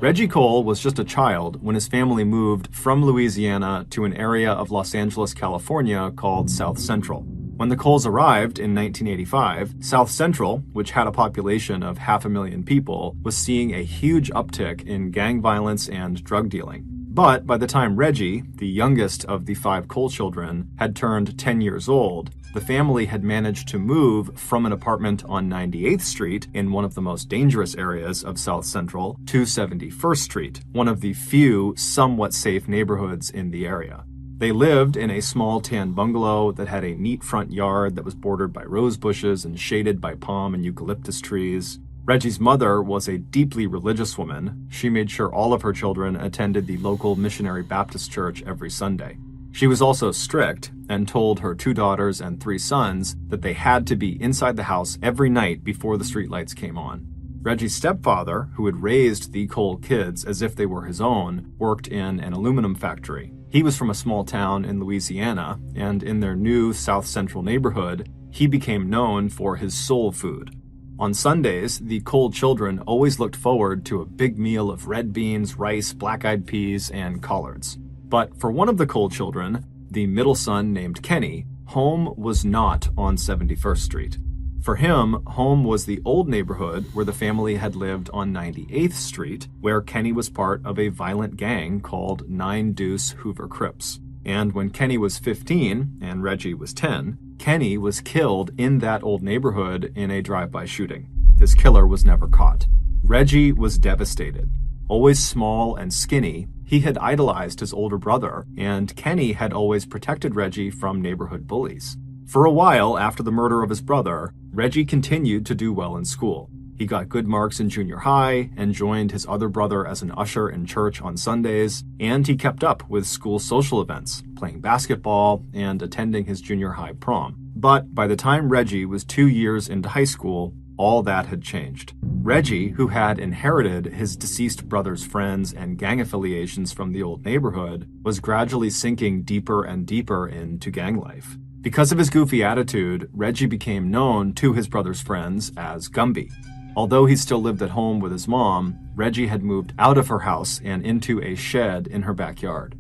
Reggie Cole was just a child when his family moved from Louisiana to an area of Los Angeles, California called South Central. When the Coles arrived in 1985, South Central, which had a population of 500,000 people, was seeing a huge uptick in gang violence and drug dealing. But by the time Reggie, the youngest of the 5 Cole children, had turned 10 years old, the family had managed to move from an apartment on 98th Street in one of the most dangerous areas of South Central to 71st Street, one of the few somewhat safe neighborhoods in the area. They lived in a small tan bungalow that had a neat front yard that was bordered by rose bushes and shaded by palm and eucalyptus trees. Reggie's mother was a deeply religious woman. She made sure all of her children attended the local Missionary Baptist church every Sunday. She was also strict and told her 2 daughters and 3 sons that they had to be inside the house every night before the streetlights came on. Reggie's stepfather, who had raised the Cole kids as if they were his own, worked in an aluminum factory. He was from a small town in Louisiana, and in their new South Central neighborhood, he became known for his soul food. On Sundays, the Cole children always looked forward to a big meal of red beans, rice, black-eyed peas, and collards. But for one of the Cole children, the middle son named Kenny, home was not on 71st Street. For him, home was the old neighborhood where the family had lived on 98th Street, where Kenny was part of a violent gang called 9 Deuce Hoover Crips. And when Kenny was 15 and Reggie was 10, Kenny was killed in that old neighborhood in a drive-by shooting. His killer was never caught. Reggie was devastated. Always small and skinny, he had idolized his older brother, and Kenny had always protected Reggie from neighborhood bullies. For a while after the murder of his brother, Reggie continued to do well in school. He got good marks in junior high and joined his other brother as an usher in church on Sundays, and he kept up with school social events, playing basketball and attending his junior high prom. But by the time Reggie was 2 years into high school, all that had changed. Reggie, who had inherited his deceased brother's friends and gang affiliations from the old neighborhood, was gradually sinking deeper and deeper into gang life. Because of his goofy attitude, Reggie became known to his brother's friends as Gumby. Although he still lived at home with his mom, Reggie had moved out of her house and into a shed in her backyard.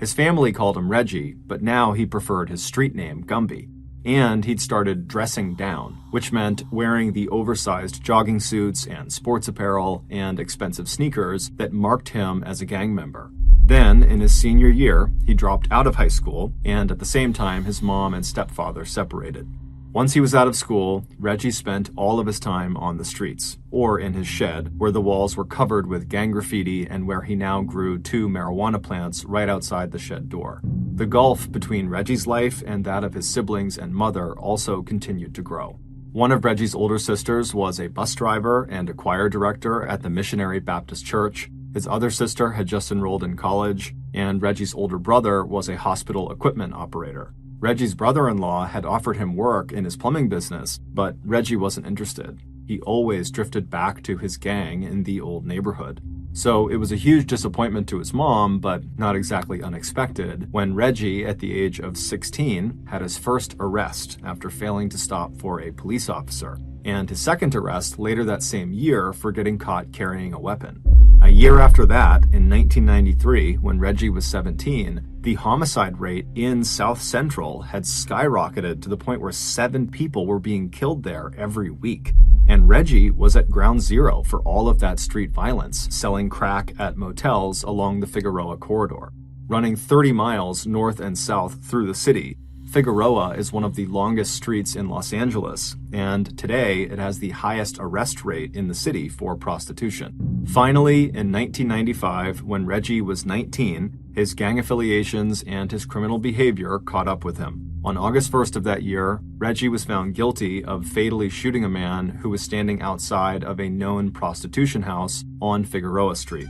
His family called him Reggie, but now he preferred his street name, Gumby. And he'd started dressing down, which meant wearing the oversized jogging suits and sports apparel and expensive sneakers that marked him as a gang member. Then, in his senior year, he dropped out of high school, and at the same time, his mom and stepfather separated. Once he was out of school, Reggie spent all of his time on the streets, or in his shed, where the walls were covered with gang graffiti and where he now grew 2 marijuana plants right outside the shed door. The gulf between Reggie's life and that of his siblings and mother also continued to grow. One of Reggie's older sisters was a bus driver and a choir director at the Missionary Baptist Church. His other sister had just enrolled in college, and Reggie's older brother was a hospital equipment operator. Reggie's brother-in-law had offered him work in his plumbing business, but Reggie wasn't interested. He always drifted back to his gang in the old neighborhood. So it was a huge disappointment to his mom, but not exactly unexpected, when Reggie, at the age of 16, had his first arrest after failing to stop for a police officer, and his second arrest later that same year for getting caught carrying a weapon. A year after that, in 1993, when Reggie was 17, the homicide rate in South Central had skyrocketed to the point where 7 people were being killed there every week. And Reggie was at ground zero for all of that street violence, selling crack at motels along the Figueroa corridor. Running 30 miles north and south through the city, Figueroa is one of the longest streets in Los Angeles, and today it has the highest arrest rate in the city for prostitution. Finally, in 1995, when Reggie was 19, his gang affiliations and his criminal behavior caught up with him. On August 1st of that year, Reggie was found guilty of fatally shooting a man who was standing outside of a known prostitution house on Figueroa Street.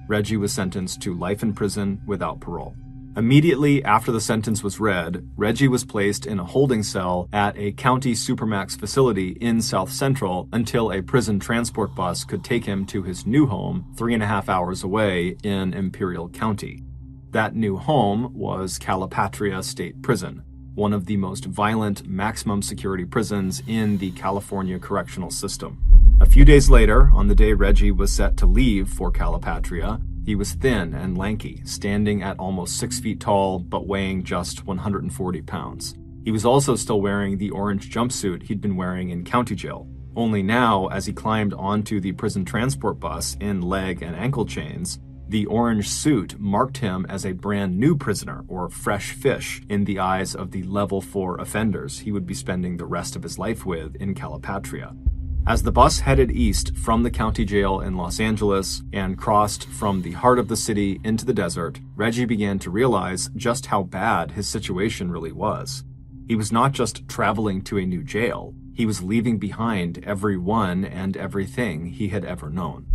Reggie was sentenced to life in prison without parole. Immediately after the sentence was read, Reggie was placed in a holding cell at a county supermax facility in South Central until a prison transport bus could take him to his new home 3.5 hours away in Imperial County. That new home was Calipatria State Prison. one of the most violent maximum security prisons in the California correctional system. A few days later, on the day Reggie was set to leave for Calipatria, he was thin and lanky, standing at almost 6 feet tall, but weighing just 140 pounds. He was also still wearing the orange jumpsuit he'd been wearing in county jail. Only now, as he climbed onto the prison transport bus in leg and ankle chains, the orange suit marked him as a brand new prisoner, or fresh fish, in the eyes of the level 4 offenders he would be spending the rest of his life with in Calipatria. As the bus headed east from the county jail in Los Angeles and crossed from the heart of the city into the desert, Reggie began to realize just how bad his situation really was. He was not just traveling to a new jail, he was leaving behind everyone and everything he had ever known.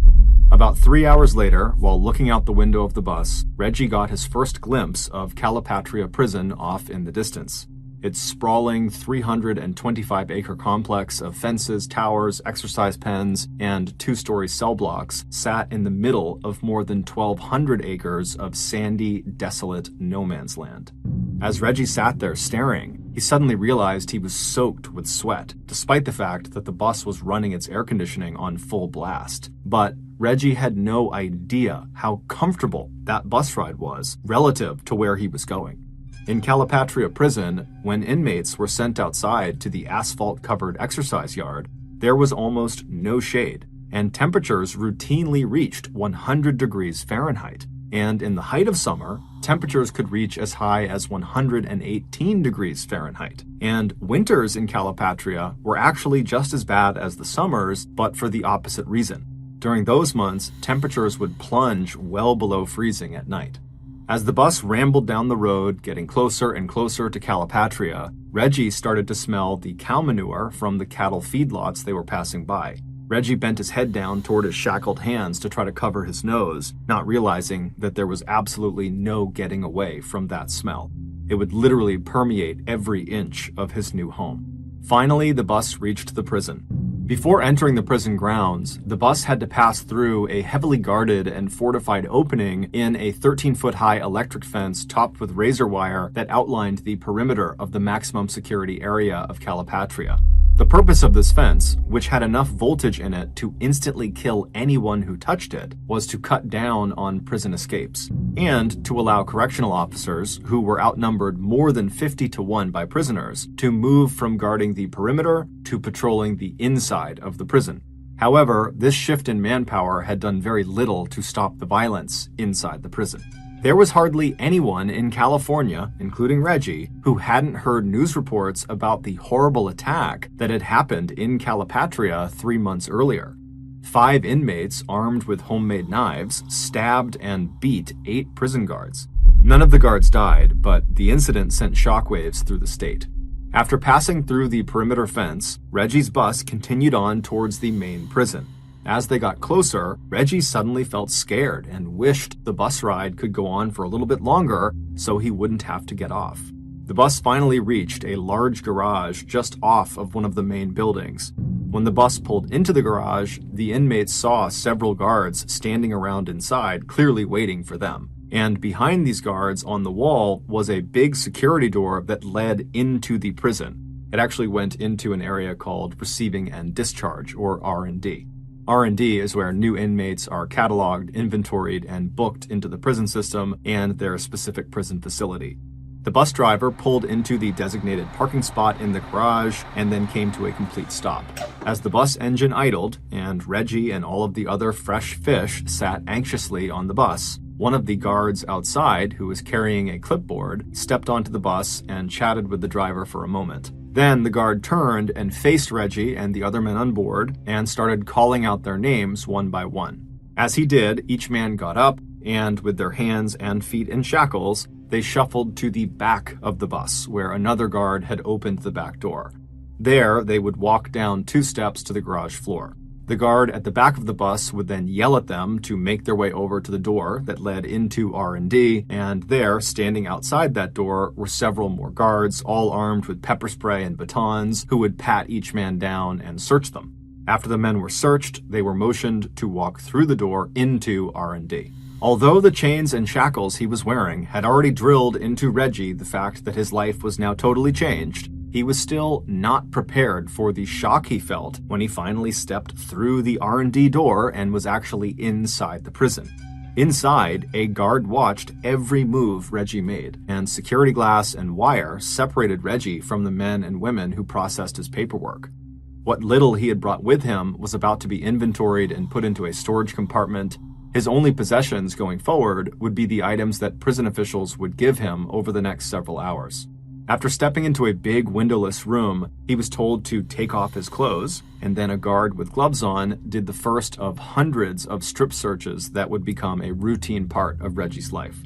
About 3 hours later, while looking out the window of the bus, Reggie got his first glimpse of Calipatria prison off in the distance. Its sprawling 325-acre complex of fences, towers, exercise pens, and 2-story cell blocks sat in the middle of more than 1,200 acres of sandy, desolate no-man's land. As Reggie sat there staring, he suddenly realized he was soaked with sweat, despite the fact that the bus was running its air conditioning on full blast. But Reggie had no idea how comfortable that bus ride was relative to where he was going. In Calipatria prison, when inmates were sent outside to the asphalt-covered exercise yard, there was almost no shade, and temperatures routinely reached 100 degrees Fahrenheit. And in the height of summer, temperatures could reach as high as 118 degrees Fahrenheit. And winters in Calipatria were actually just as bad as the summers, but for the opposite reason. During those months, temperatures would plunge well below freezing at night. As the bus rambled down the road, getting closer and closer to Calipatria, Reggie started to smell the cow manure from the cattle feedlots they were passing by. Reggie bent his head down toward his shackled hands to try to cover his nose, not realizing that there was absolutely no getting away from that smell. It would literally permeate every inch of his new home. Finally, the bus reached the prison. Before entering the prison grounds, the bus had to pass through a heavily guarded and fortified opening in a 13-foot-high electric fence topped with razor wire that outlined the perimeter of the maximum security area of Calipatria. The purpose of this fence, which had enough voltage in it to instantly kill anyone who touched it, was to cut down on prison escapes, and to allow correctional officers, who were outnumbered more than 50 to 1 by prisoners, to move from guarding the perimeter to patrolling the inside of the prison. However, this shift in manpower had done very little to stop the violence inside the prison. There was hardly anyone in California, including Reggie, who hadn't heard news reports about the horrible attack that had happened in Calipatria 3 months earlier. 5 inmates armed with homemade knives stabbed and beat 8 prison guards. None of the guards died, but the incident sent shockwaves through the state. After passing through the perimeter fence, Reggie's bus continued on towards the main prison. As they got closer, Reggie suddenly felt scared and wished the bus ride could go on for a little bit longer so he wouldn't have to get off. The bus finally reached a large garage just off of one of the main buildings. When the bus pulled into the garage, the inmates saw several guards standing around inside, clearly waiting for them. And behind these guards on the wall was a big security door that led into the prison. It actually went into an area called Receiving and Discharge, or R&D. R&D is where new inmates are cataloged, inventoried, and booked into the prison system and their specific prison facility. The bus driver pulled into the designated parking spot in the garage and then came to a complete stop. As the bus engine idled and Reggie and all of the other fresh fish sat anxiously on the bus, one of the guards outside, who was carrying a clipboard, stepped onto the bus and chatted with the driver for a moment. Then the guard turned and faced Reggie and the other men on board and started calling out their names one by one. As he did, each man got up and, with their hands and feet in shackles, they shuffled to the back of the bus, where another guard had opened the back door. There, they would walk down 2 steps to the garage floor. The guard at the back of the bus would then yell at them to make their way over to the door that led into R&D, and there, standing outside that door, were several more guards, all armed with pepper spray and batons, who would pat each man down and search them. After the men were searched, they were motioned to walk through the door into R&D. Although the chains and shackles he was wearing had already drilled into Reggie the fact that his life was now totally changed, he was still not prepared for the shock he felt when he finally stepped through the R&D door and was actually inside the prison. Inside, a guard watched every move Reggie made, and security glass and wire separated Reggie from the men and women who processed his paperwork. What little he had brought with him was about to be inventoried and put into a storage compartment. His only possessions going forward would be the items that prison officials would give him over the next several hours. After stepping into a big windowless room, he was told to take off his clothes, and then a guard with gloves on did the first of hundreds of strip searches that would become a routine part of Reggie's life.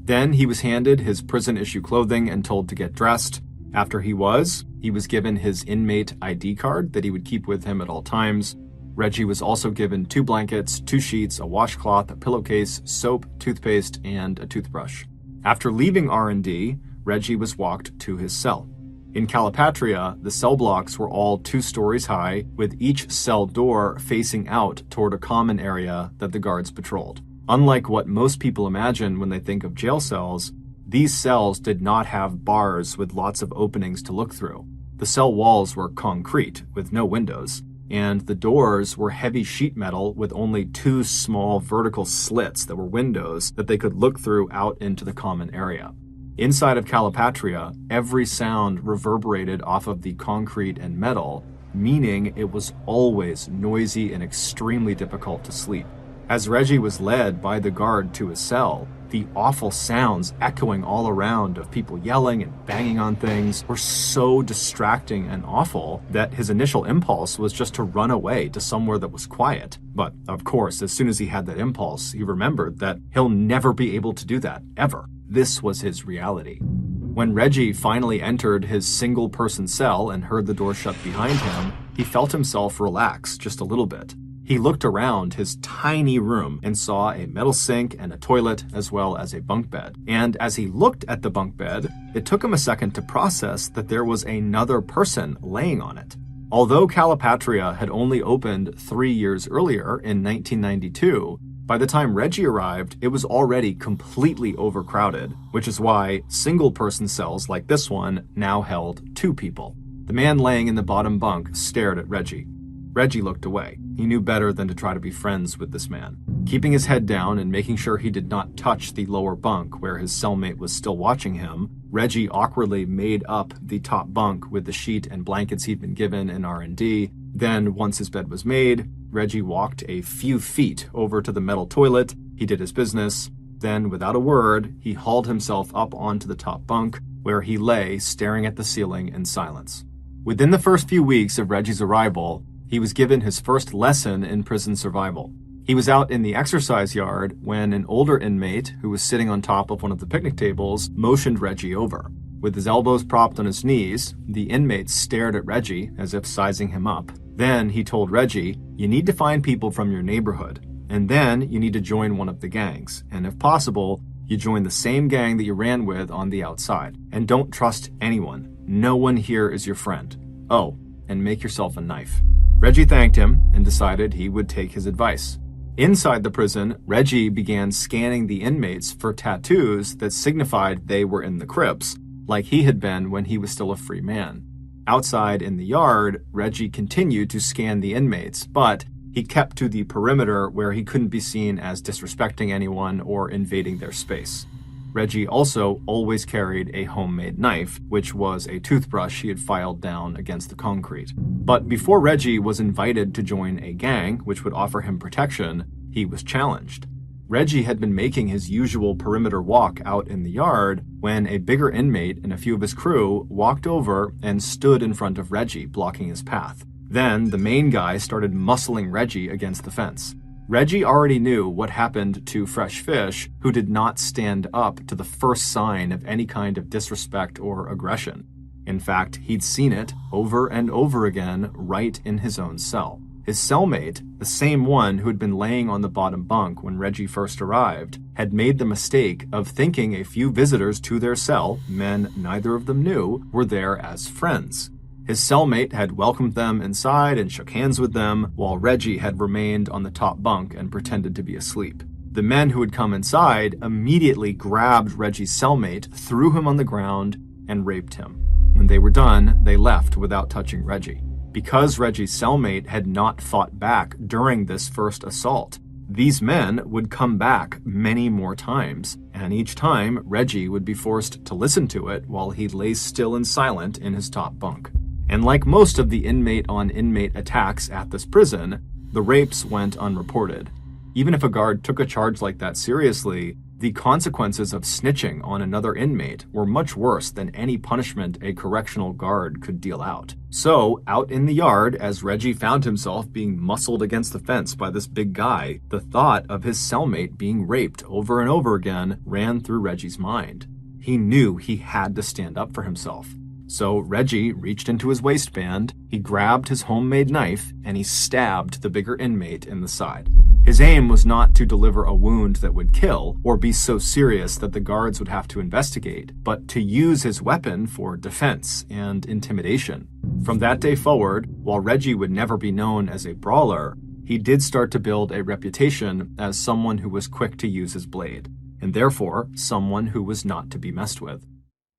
Then he was handed his prison-issue clothing and told to get dressed. After he was given his inmate ID card that he would keep with him at all times. Reggie was also given 2 blankets, 2 sheets, a washcloth, a pillowcase, soap, toothpaste, and a toothbrush. After leaving R&D, Reggie was walked to his cell. In Calipatria, the cell blocks were all 2 stories high, with each cell door facing out toward a common area that the guards patrolled. Unlike what most people imagine when they think of jail cells, these cells did not have bars with lots of openings to look through. The cell walls were concrete, with no windows, and the doors were heavy sheet metal with only 2 small vertical slits that were windows that they could look through out into the common area. Inside of Calipatria, every sound reverberated off of the concrete and metal, meaning it was always noisy and extremely difficult to sleep. As Reggie was led by the guard to his cell, the awful sounds echoing all around of people yelling and banging on things were so distracting and awful that his initial impulse was just to run away to somewhere that was quiet. But, of course, as soon as he had that impulse, he remembered that he'll never be able to do that, ever. This was his reality. When Reggie finally entered his single-person cell and heard the door shut behind him, he felt himself relax just a little bit. He looked around his tiny room and saw a metal sink and a toilet, as well as a bunk bed. And as he looked at the bunk bed, it took him a second to process that there was another person laying on it. Although Calipatria had only opened 3 years earlier in 1992, by the time Reggie arrived, it was already completely overcrowded, which is why single-person cells like this one now held 2 people. The man laying in the bottom bunk stared at Reggie. Reggie looked away. He knew better than to try to be friends with this man. Keeping his head down and making sure he did not touch the lower bunk where his cellmate was still watching him, Reggie awkwardly made up the top bunk with the sheet and blankets he'd been given in R&D. Then, once his bed was made, Reggie walked a few feet over to the metal toilet. He did his business. Then, without a word, he hauled himself up onto the top bunk, where he lay staring at the ceiling in silence. Within the first few weeks of Reggie's arrival, he was given his first lesson in prison survival. He was out in the exercise yard when an older inmate, who was sitting on top of one of the picnic tables, motioned Reggie over. With his elbows propped on his knees, the inmate stared at Reggie as if sizing him up. Then he told Reggie, "You need to find people from your neighborhood, and then you need to join one of the gangs, and if possible, you join the same gang that you ran with on the outside. And don't trust anyone. No one here is your friend. Oh, and make yourself a knife." Reggie thanked him and decided he would take his advice. Inside the prison, Reggie began scanning the inmates for tattoos that signified they were in the Crips, like he had been when he was still a free man. Outside in the yard, Reggie continued to scan the inmates, but he kept to the perimeter where he couldn't be seen as disrespecting anyone or invading their space. Reggie also always carried a homemade knife, which was a toothbrush he had filed down against the concrete. But before Reggie was invited to join a gang, which would offer him protection, he was challenged. Reggie had been making his usual perimeter walk out in the yard when a bigger inmate and a few of his crew walked over and stood in front of Reggie, blocking his path. Then the main guy started muscling Reggie against the fence. Reggie already knew what happened to Fresh Fish, who did not stand up to the first sign of any kind of disrespect or aggression. In fact, he'd seen it over and over again right in his own cell. His cellmate, the same one who had been laying on the bottom bunk when Reggie first arrived, had made the mistake of thinking a few visitors to their cell, men neither of them knew, were there as friends. His cellmate had welcomed them inside and shook hands with them, while Reggie had remained on the top bunk and pretended to be asleep. The The men who had come inside immediately grabbed Reggie's cellmate, threw him on the ground, and raped him. When they were done, they left without touching Reggie. Because Reggie's cellmate had not fought back during this first assault, these men would come back many more times, and each time Reggie would be forced to listen to it while he lay still and silent in his top bunk. And like most of the inmate-on-inmate attacks at this prison, the rapes went unreported. Even if a guard took a charge like that seriously, the consequences of snitching on another inmate were much worse than any punishment a correctional guard could deal out. So, out in the yard, as Reggie found himself being muscled against the fence by this big guy, the thought of his cellmate being raped over and over again ran through Reggie's mind. He knew he had to stand up for himself. So Reggie reached into his waistband, he grabbed his homemade knife, and he stabbed the bigger inmate in the side. His aim was not to deliver a wound that would kill, or be so serious that the guards would have to investigate, but to use his weapon for defense and intimidation. From that day forward, while Reggie would never be known as a brawler, he did start to build a reputation as someone who was quick to use his blade, and therefore someone who was not to be messed with.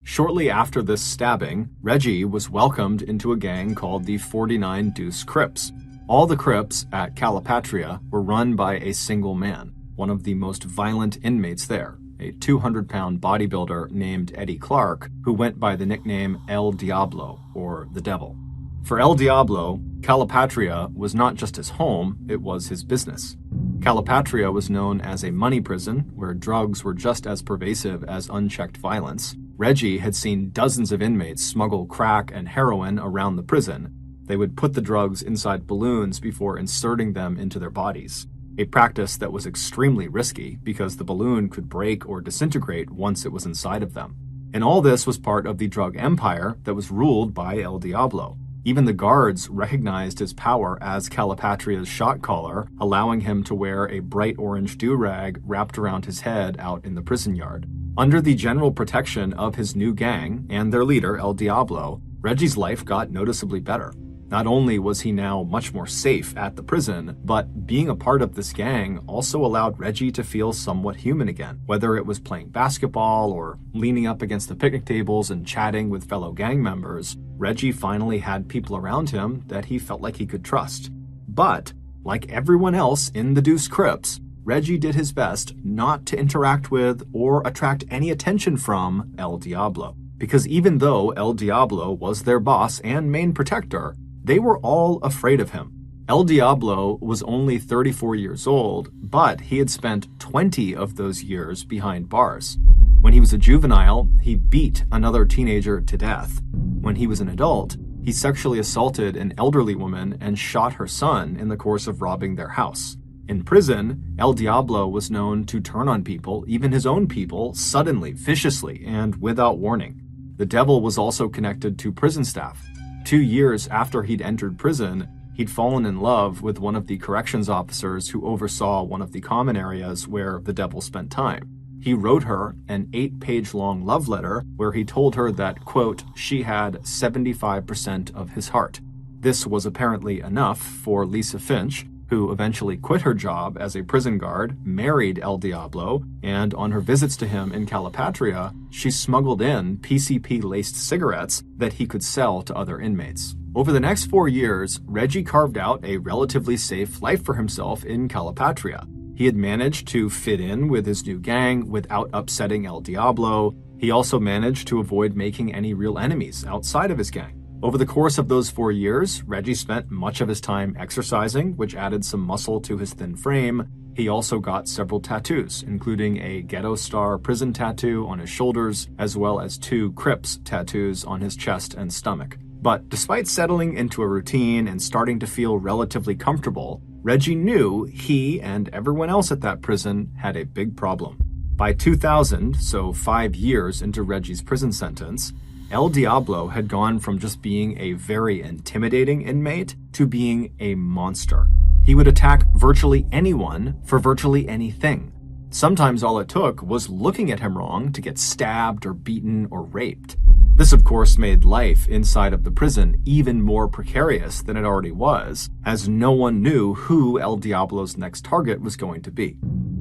Shortly after this stabbing, Reggie was welcomed into a gang called the 49 Deuce Crips. All the Crips at Calipatria were run by a single man, one of the most violent inmates there, a 200-pound bodybuilder named Eddie Clark, who went by the nickname El Diablo, or the Devil. For El Diablo, Calipatria was not just his home, it was his business. Calipatria was known as a money prison, where drugs were just as pervasive as unchecked violence. Reggie had seen dozens of inmates smuggle crack and heroin around the prison. They would put the drugs inside balloons before inserting them into their bodies, a practice that was extremely risky because the balloon could break or disintegrate once it was inside of them. And all this was part of the drug empire that was ruled by El Diablo. Even the guards recognized his power as Calipatria's shot caller, allowing him to wear a bright orange do-rag wrapped around his head out in the prison yard. Under the general protection of his new gang and their leader, El Diablo, Reggie's life got noticeably better. Not only was he now much more safe at the prison, but being a part of this gang also allowed Reggie to feel somewhat human again, whether it was playing basketball or leaning up against the picnic tables and chatting with fellow gang members. Reggie finally had people around him that he felt like he could trust. But, like everyone else in the Deuce Crips, Reggie did his best not to interact with or attract any attention from El Diablo. Because even though El Diablo was their boss and main protector, they were all afraid of him. El Diablo was only 34 years old, but he had spent 20 of those years behind bars. When he was a juvenile, he beat another teenager to death. When he was an adult, he sexually assaulted an elderly woman and shot her son in the course of robbing their house. In prison, El Diablo was known to turn on people, even his own people, suddenly, viciously, and without warning. The Devil was also connected to prison staff. 2 years after he'd entered prison, he'd fallen in love with one of the corrections officers who oversaw one of the common areas where the Devil spent time. He wrote her an 8-page-long love letter where he told her that, quote, she had 75% of his heart. This was apparently enough for Lisa Finch, who eventually quit her job as a prison guard, married El Diablo, and on her visits to him in Calipatria, she smuggled in PCP-laced cigarettes that he could sell to other inmates. Over the next 4 years, Reggie carved out a relatively safe life for himself in Calipatria. He had managed to fit in with his new gang without upsetting El Diablo. He also managed to avoid making any real enemies outside of his gang. Over the course of those 4 years, Reggie spent much of his time exercising, which added some muscle to his thin frame. He also got several tattoos, including a Ghetto Star prison tattoo on his shoulders, as well as 2 Crips tattoos on his chest and stomach. But despite settling into a routine and starting to feel relatively comfortable, Reggie knew he and everyone else at that prison had a big problem. By 2000, so 5 years into Reggie's prison sentence, El Diablo had gone from just being a very intimidating inmate to being a monster. He would attack virtually anyone for virtually anything. Sometimes all it took was looking at him wrong to get stabbed or beaten or raped. This, of course, made life inside of the prison even more precarious than it already was, as no one knew who El Diablo's next target was going to be.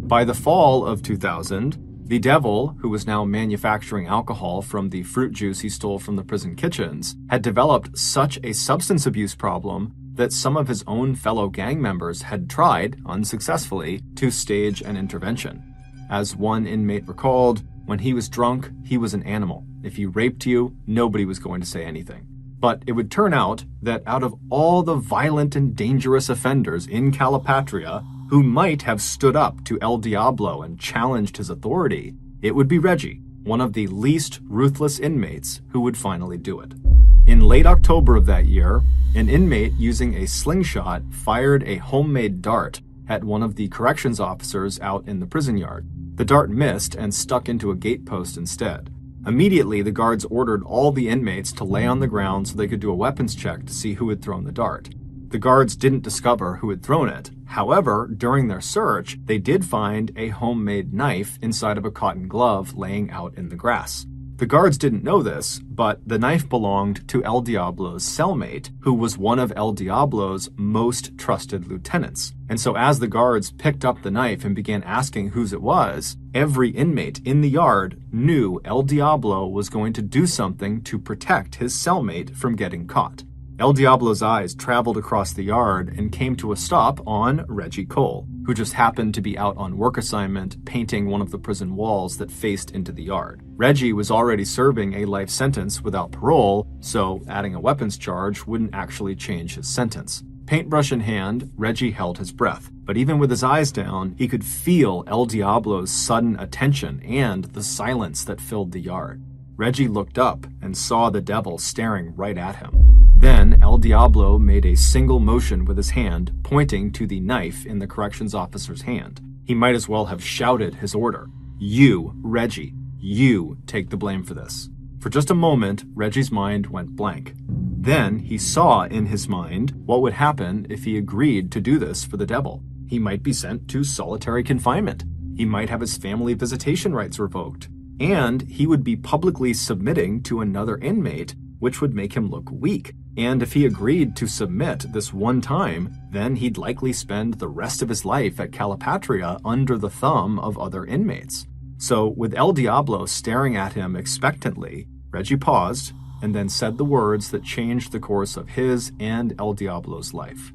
By the fall of 2000, the devil, who was now manufacturing alcohol from the fruit juice he stole from the prison kitchens, had developed such a substance abuse problem that some of his own fellow gang members had tried, unsuccessfully, to stage an intervention. As one inmate recalled, when he was drunk, he was an animal. If he raped you, nobody was going to say anything. But it would turn out that out of all the violent and dangerous offenders in Calipatria who might have stood up to El Diablo and challenged his authority, it would be Reggie, one of the least ruthless inmates, who would finally do it. In late October of that year, an inmate using a slingshot fired a homemade dart at one of the corrections officers out in the prison yard. The dart missed and stuck into a gatepost instead. Immediately, the guards ordered all the inmates to lay on the ground so they could do a weapons check to see who had thrown the dart. The guards didn't discover who had thrown it. However, during their search, they did find a homemade knife inside of a cotton glove laying out in the grass. The guards didn't know this, but the knife belonged to El Diablo's cellmate, who was one of El Diablo's most trusted lieutenants. And so as the guards picked up the knife and began asking whose it was, every inmate in the yard knew El Diablo was going to do something to protect his cellmate from getting caught. El Diablo's eyes traveled across the yard and came to a stop on Reggie Cole, who just happened to be out on work assignment painting one of the prison walls that faced into the yard. Reggie was already serving a life sentence without parole, so adding a weapons charge wouldn't actually change his sentence. Paintbrush in hand, Reggie held his breath, but even with his eyes down, he could feel El Diablo's sudden attention and the silence that filled the yard. Reggie looked up and saw the devil staring right at him. Then El Diablo made a single motion with his hand, pointing to the knife in the corrections officer's hand. He might as well have shouted his order. "You, Reggie, you take the blame for this." For just a moment, Reggie's mind went blank. Then he saw in his mind what would happen if he agreed to do this for the devil. He might be sent to solitary confinement. He might have his family visitation rights revoked. And he would be publicly submitting to another inmate, which would make him look weak. And if he agreed to submit this one time, then he'd likely spend the rest of his life at Calipatria under the thumb of other inmates. So with El Diablo staring at him expectantly, Reggie paused and then said the words that changed the course of his and El Diablo's life.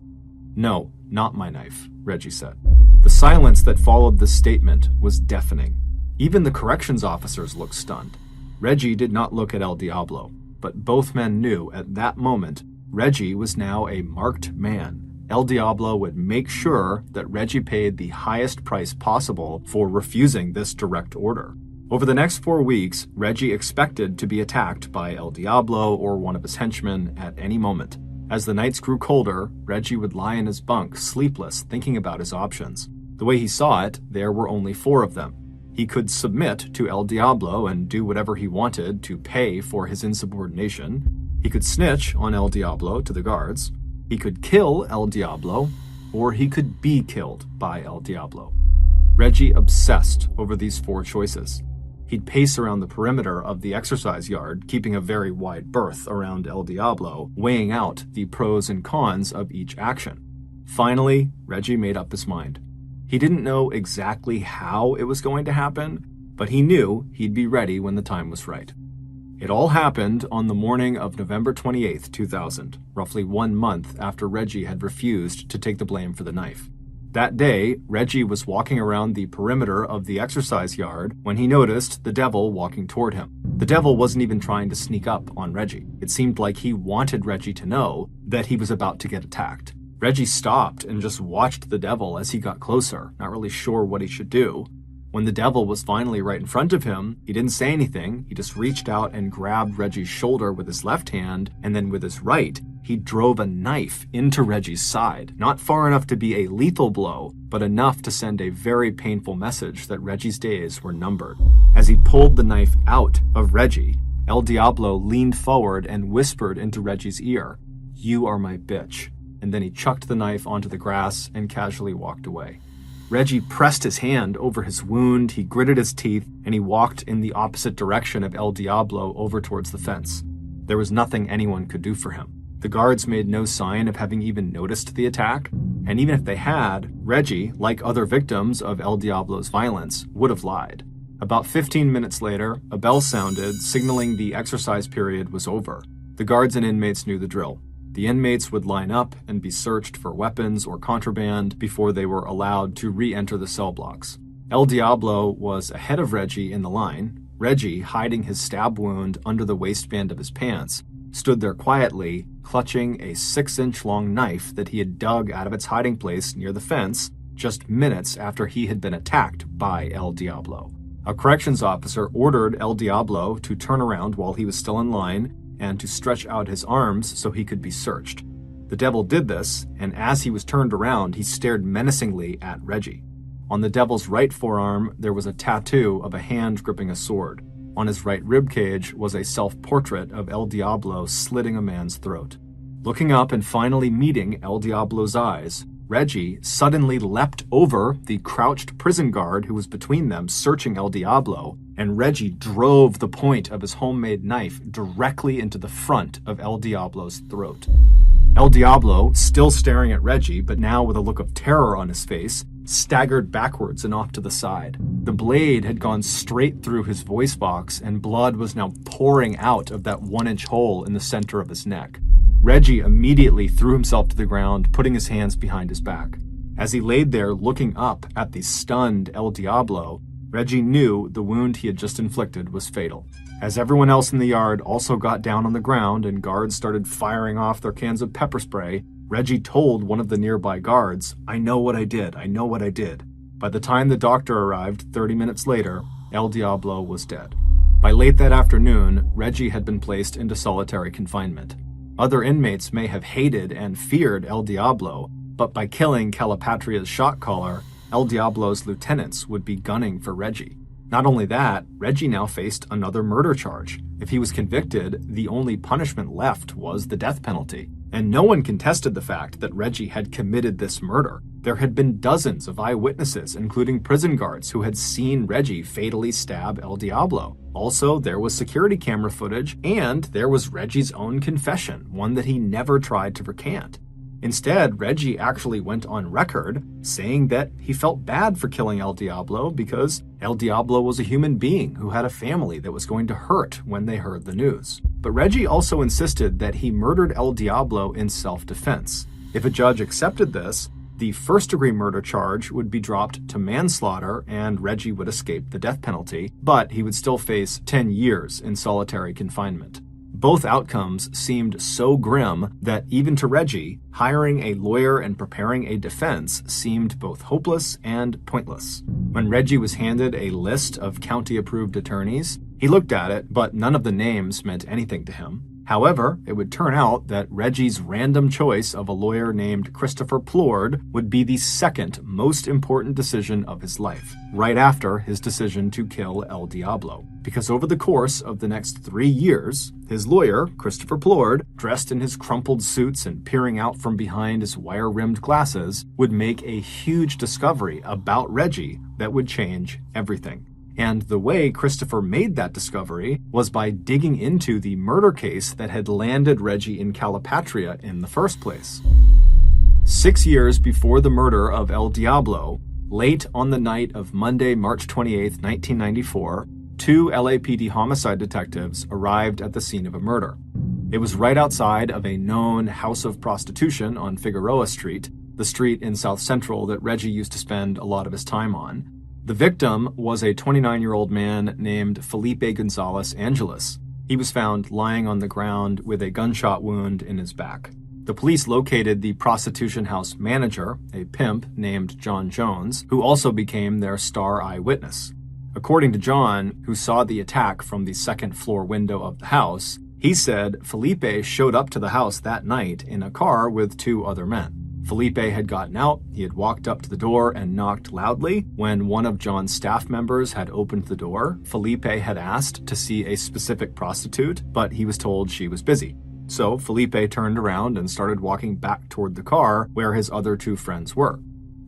"No, not my knife," Reggie said. The silence that followed this statement was deafening. Even the corrections officers looked stunned. Reggie did not look at El Diablo, but both men knew at that moment Reggie was now a marked man. El Diablo would make sure that Reggie paid the highest price possible for refusing this direct order. Over the next 4 weeks, Reggie expected to be attacked by El Diablo or one of his henchmen at any moment. As the nights grew colder, Reggie would lie in his bunk, sleepless, thinking about his options. The way he saw it, there were only 4 of them. He could submit to El Diablo and do whatever he wanted to pay for his insubordination. He could snitch on El Diablo to the guards. He could kill El Diablo, or he could be killed by El Diablo. Reggie obsessed over these 4 choices. He'd pace around the perimeter of the exercise yard, keeping a very wide berth around El Diablo, weighing out the pros and cons of each action. Finally, Reggie made up his mind. He didn't know exactly how it was going to happen, but he knew he'd be ready when the time was right. It all happened on the morning of November 28, 2000, roughly 1 month after Reggie had refused to take the blame for the knife. That day, Reggie was walking around the perimeter of the exercise yard when he noticed the devil walking toward him. The devil wasn't even trying to sneak up on Reggie. It seemed like he wanted Reggie to know that he was about to get attacked. Reggie stopped and just watched the devil as he got closer, not really sure what he should do. When the devil was finally right in front of him, he didn't say anything. He just reached out and grabbed Reggie's shoulder with his left hand, and then with his right, he drove a knife into Reggie's side. Not far enough to be a lethal blow, but enough to send a very painful message that Reggie's days were numbered. As he pulled the knife out of Reggie, El Diablo leaned forward and whispered into Reggie's ear, "You are my bitch." And then he chucked the knife onto the grass and casually walked away. Reggie pressed his hand over his wound, he gritted his teeth, and he walked in the opposite direction of El Diablo over towards the fence. There was nothing anyone could do for him. The guards made no sign of having even noticed the attack, and even if they had, Reggie, like other victims of El Diablo's violence, would have lied. About 15 minutes later, a bell sounded, signaling the exercise period was over. The guards and inmates knew the drill. The inmates would line up and be searched for weapons or contraband before they were allowed to re-enter the cell blocks. El Diablo was ahead of Reggie in the line. Reggie, hiding his stab wound under the waistband of his pants, stood there quietly, clutching a 6-inch-long knife that he had dug out of its hiding place near the fence just minutes after he had been attacked by El Diablo. A corrections officer ordered El Diablo to turn around while he was still in line and to stretch out his arms so he could be searched. The devil did this, and as he was turned around, he stared menacingly at Reggie. On the devil's right forearm, there was a tattoo of a hand gripping a sword. On his right ribcage was a self-portrait of El Diablo slitting a man's throat. Looking up and finally meeting El Diablo's eyes, Reggie suddenly leapt over the crouched prison guard who was between them searching El Diablo, and Reggie drove the point of his homemade knife directly into the front of El Diablo's throat. El Diablo, still staring at Reggie, but now with a look of terror on his face, staggered backwards and off to the side. The blade had gone straight through his voice box, and blood was now pouring out of that 1-inch hole in the center of his neck. Reggie immediately threw himself to the ground, putting his hands behind his back. As he laid there looking up at the stunned El Diablo, Reggie knew the wound he had just inflicted was fatal. As everyone else in the yard also got down on the ground and guards started firing off their cans of pepper spray, Reggie told one of the nearby guards, "I know what I did. I know what I did." By the time the doctor arrived 30 minutes later, El Diablo was dead. By late that afternoon, Reggie had been placed into solitary confinement. Other inmates may have hated and feared El Diablo, but by killing Calapatria's shot caller, El Diablo's lieutenants would be gunning for Reggie. Not only that, Reggie now faced another murder charge. If he was convicted, the only punishment left was the death penalty. And no one contested the fact that Reggie had committed this murder. There had been dozens of eyewitnesses, including prison guards, who had seen Reggie fatally stab El Diablo. Also, there was security camera footage, and there was Reggie's own confession, one that he never tried to recant. Instead, Reggie actually went on record saying that he felt bad for killing El Diablo because El Diablo was a human being who had a family that was going to hurt when they heard the news. But Reggie also insisted that he murdered El Diablo in self-defense. If a judge accepted this, the first-degree murder charge would be dropped to manslaughter and Reggie would escape the death penalty, but he would still face 10 years in solitary confinement. Both outcomes seemed so grim that even to Reggie, hiring a lawyer and preparing a defense seemed both hopeless and pointless. When Reggie was handed a list of county-approved attorneys, he looked at it, but none of the names meant anything to him. However, it would turn out that Reggie's random choice of a lawyer named Christopher Plord would be the second most important decision of his life, right after his decision to kill El Diablo. Because over the course of the next 3 years, his lawyer, Christopher Plord, dressed in his crumpled suits and peering out from behind his wire-rimmed glasses, would make a huge discovery about Reggie that would change everything. And the way Christopher made that discovery was by digging into the murder case that had landed Reggie in Calipatria in the first place. 6 years before the murder of El Diablo, late on the night of Monday, March 28, 1994, 2 LAPD homicide detectives arrived at the scene of a murder. It was right outside of a known house of prostitution on Figueroa Street, the street in South Central that Reggie used to spend a lot of his time on. The victim was a 29-year-old man named Felipe Gonzalez Angeles. He was found lying on the ground with a gunshot wound in his back. The police located the prostitution house manager, a pimp named John Jones, who also became their star eyewitness. According to John, who saw the attack from the second-floor window of the house, he said Felipe showed up to the house that night in a car with 2 other men. Felipe had gotten out, he had walked up to the door and knocked loudly. When one of John's staff members had opened the door, Felipe had asked to see a specific prostitute, but he was told she was busy. So Felipe turned around and started walking back toward the car where his other 2 friends were.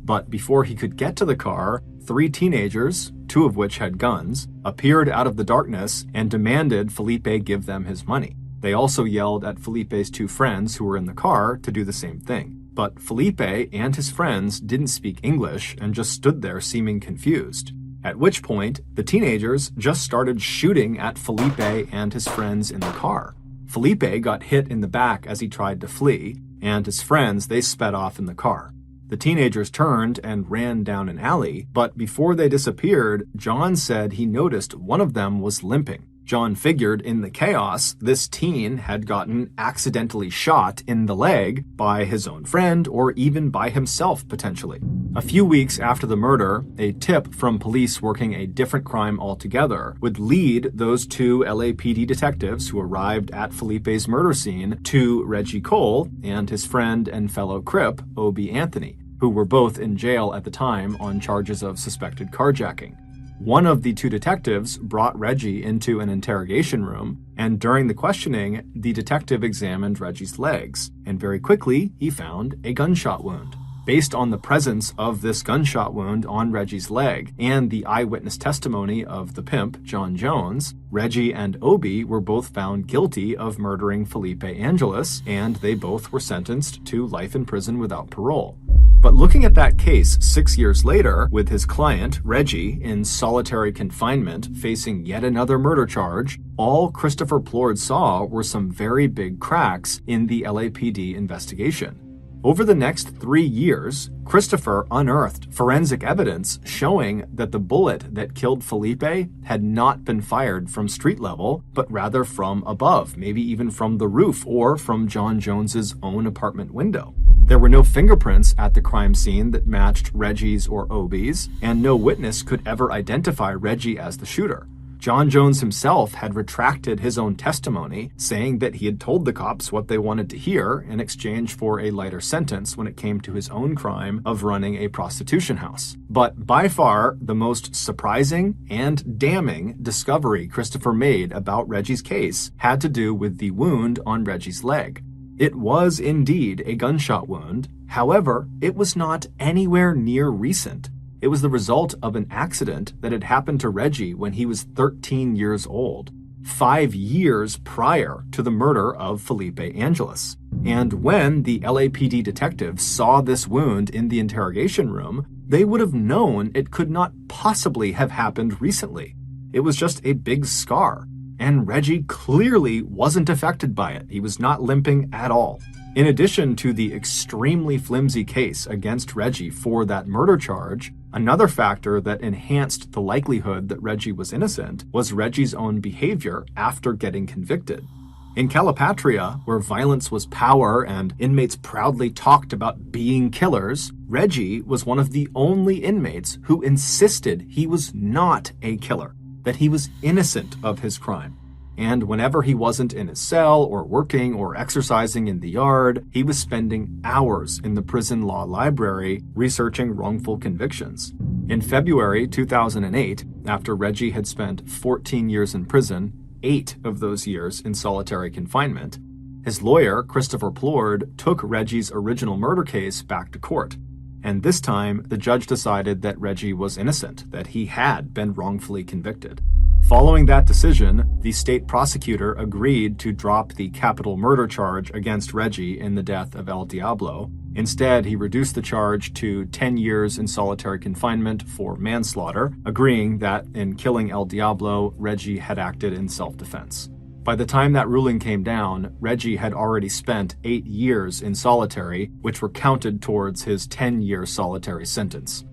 But before he could get to the car, 3 teenagers, 2 of which had guns, appeared out of the darkness and demanded Felipe give them his money. They also yelled at Felipe's two friends who were in the car to do the same thing. But Felipe and his friends didn't speak English and just stood there seeming confused. At which point, the teenagers just started shooting at Felipe and his friends in the car. Felipe got hit in the back as he tried to flee, and his friends, they sped off in the car. The teenagers turned and ran down an alley, but before they disappeared, John said he noticed one of them was limping. John figured in the chaos, this teen had gotten accidentally shot in the leg by his own friend or even by himself potentially. A few weeks after the murder, a tip from police working a different crime altogether would lead those two LAPD detectives who arrived at Felipe's murder scene to Reggie Cole and his friend and fellow Crip, Obie Anthony, who were both in jail at the time on charges of suspected carjacking. One of the two detectives brought Reggie into an interrogation room, and during the questioning, the detective examined Reggie's legs, and very quickly he found a gunshot wound. Based on the presence of this gunshot wound on Reggie's leg and the eyewitness testimony of the pimp, John Jones, Reggie and Obie were both found guilty of murdering Felipe Angeles, and they both were sentenced to life in prison without parole. But looking at that case 6 years later, with his client, Reggie, in solitary confinement facing yet another murder charge, all Christopher Plord saw were some very big cracks in the LAPD investigation. Over the next 3 years, Christopher unearthed forensic evidence showing that the bullet that killed Felipe had not been fired from street level, but rather from above, maybe even from the roof or from John Jones's own apartment window. There were no fingerprints at the crime scene that matched Reggie's or Obie's, and no witness could ever identify Reggie as the shooter. John Jones himself had retracted his own testimony, saying that he had told the cops what they wanted to hear in exchange for a lighter sentence when it came to his own crime of running a prostitution house. But by far, the most surprising and damning discovery Christopher made about Reggie's case had to do with the wound on Reggie's leg. It was indeed a gunshot wound. However, it was not anywhere near recent. It was the result of an accident that had happened to Reggie when he was 13 years old, 5 years prior to the murder of Felipe Angeles. And when the LAPD detectives saw this wound in the interrogation room, they would have known it could not possibly have happened recently. It was just a big scar. And Reggie clearly wasn't affected by it. He was not limping at all. In addition to the extremely flimsy case against Reggie for that murder charge, another factor that enhanced the likelihood that Reggie was innocent was Reggie's own behavior after getting convicted. In Calipatria, where violence was power and inmates proudly talked about being killers, Reggie was one of the only inmates who insisted he was not a killer, that he was innocent of his crime. And whenever he wasn't in his cell or working or exercising in the yard, he was spending hours in the prison law library researching wrongful convictions. In February 2008, after Reggie had spent 14 years in prison, 8 of those years in solitary confinement, his lawyer, Christopher Plord, took Reggie's original murder case back to court. And this time, the judge decided that Reggie was innocent, that he had been wrongfully convicted. Following that decision, the state prosecutor agreed to drop the capital murder charge against Reggie in the death of El Diablo. Instead, he reduced the charge to 10 years in solitary confinement for manslaughter, agreeing that in killing El Diablo, Reggie had acted in self-defense. By the time that ruling came down, Reggie had already spent 8 years in solitary, which were counted towards his 10-year solitary sentence.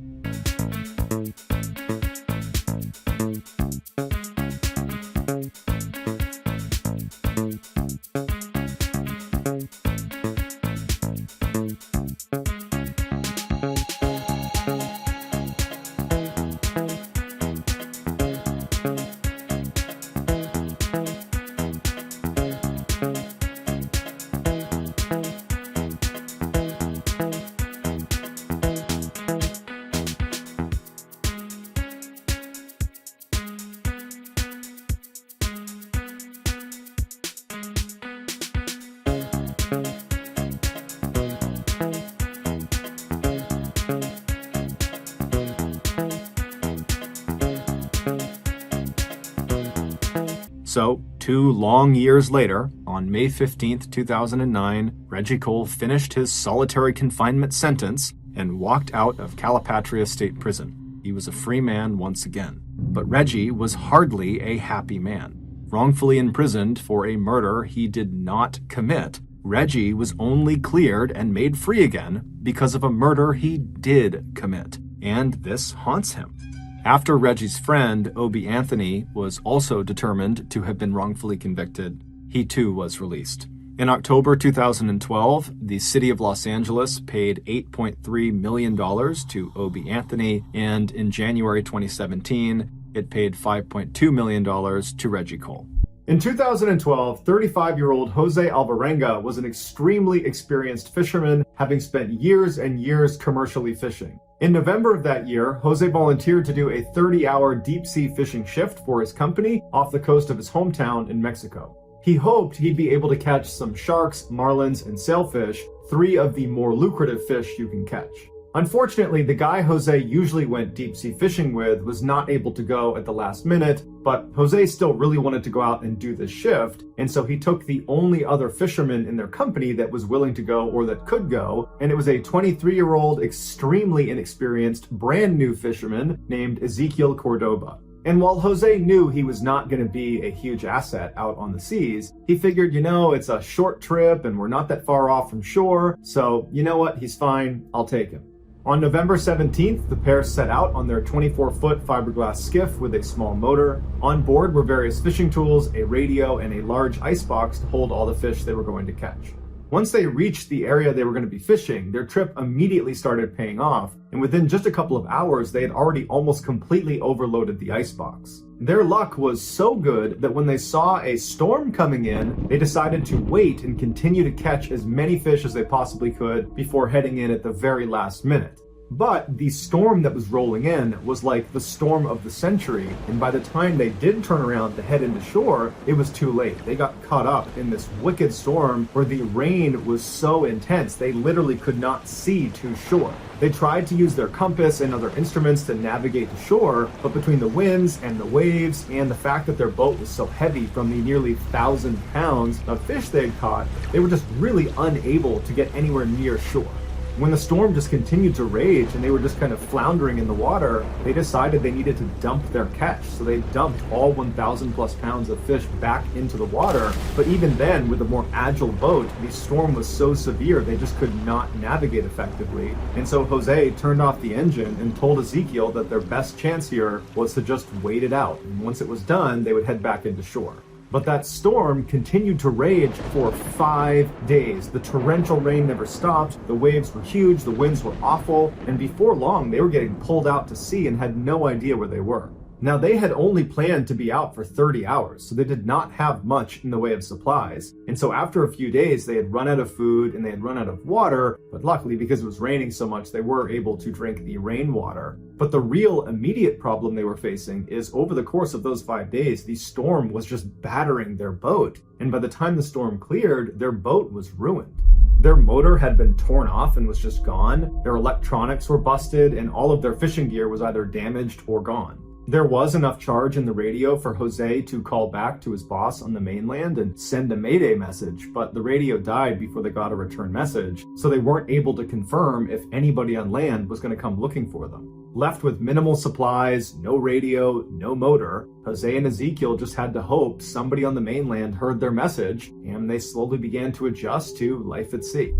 So, 2 long years later, on May 15th, 2009, Reggie Cole finished his solitary confinement sentence and walked out of Calipatria State Prison. He was a free man once again. But Reggie was hardly a happy man. Wrongfully imprisoned for a murder he did not commit, Reggie was only cleared and made free again because of a murder he did commit, and this haunts him. After Reggie's friend, Obie Anthony, was also determined to have been wrongfully convicted, he too was released. In October 2012, the city of Los Angeles paid $8.3 million to Obie Anthony, and in January 2017, it paid $5.2 million to Reggie Cole. In 2012, 35-year-old Jose Alvarenga was an extremely experienced fisherman, having spent years and years commercially fishing. In November of that year, Jose volunteered to do a 30-hour deep-sea fishing shift for his company off the coast of his hometown in Mexico. He hoped he'd be able to catch some sharks, marlins, and sailfish, 3 of the more lucrative fish you can catch. Unfortunately, the guy Jose usually went deep-sea fishing with was not able to go at the last minute, but Jose still really wanted to go out and do this shift, and so he took the only other fisherman in their company that was willing to go or that could go, and it was a 23-year-old, extremely inexperienced, brand new fisherman named Ezequiel Cordoba. And while Jose knew he was not going to be a huge asset out on the seas, he figured, it's a short trip and we're not that far off from shore, so you know what, he's fine, I'll take him. On November 17th, the pair set out on their 24-foot fiberglass skiff with a small motor. On board were various fishing tools, a radio, and a large icebox to hold all the fish they were going to catch. Once they reached the area they were going to be fishing, their trip immediately started paying off, and within just a couple of hours, they had already almost completely overloaded the icebox. Their luck was so good that when they saw a storm coming in, they decided to wait and continue to catch as many fish as they possibly could before heading in at the very last minute. But the storm that was rolling in was like the storm of the century, and by the time they did turn around to head into shore, it was too late. They got caught up in this wicked storm where the rain was so intense they literally could not see to shore. They tried to use their compass and other instruments to navigate to shore, but between the winds and the waves and the fact that their boat was so heavy from the nearly 1,000 pounds of fish they had caught, they were just really unable to get anywhere near shore. When the storm just continued to rage and they were just kind of floundering in the water, they decided they needed to dump their catch. So they dumped all 1,000 plus pounds of fish back into the water. But even then, with a more agile boat, the storm was so severe they just could not navigate effectively. And so Jose turned off the engine and told Ezequiel that their best chance here was to just wait it out. And once it was done, they would head back into shore. But that storm continued to rage for 5 days. The torrential rain never stopped, the waves were huge, the winds were awful, and before long they were getting pulled out to sea and had no idea where they were. Now, they had only planned to be out for 30 hours, so they did not have much in the way of supplies. And so after a few days, they had run out of food and they had run out of water, but luckily, because it was raining so much, they were able to drink the rainwater. But the real immediate problem they were facing is over the course of those 5 days, the storm was just battering their boat. And by the time the storm cleared, their boat was ruined. Their motor had been torn off and was just gone. Their electronics were busted and all of their fishing gear was either damaged or gone. There was enough charge in the radio for Jose to call back to his boss on the mainland and send a mayday message, but the radio died before they got a return message, so they weren't able to confirm if anybody on land was going to come looking for them. Left with minimal supplies, no radio, no motor, Jose and Ezequiel just had to hope somebody on the mainland heard their message, and they slowly began to adjust to life at sea.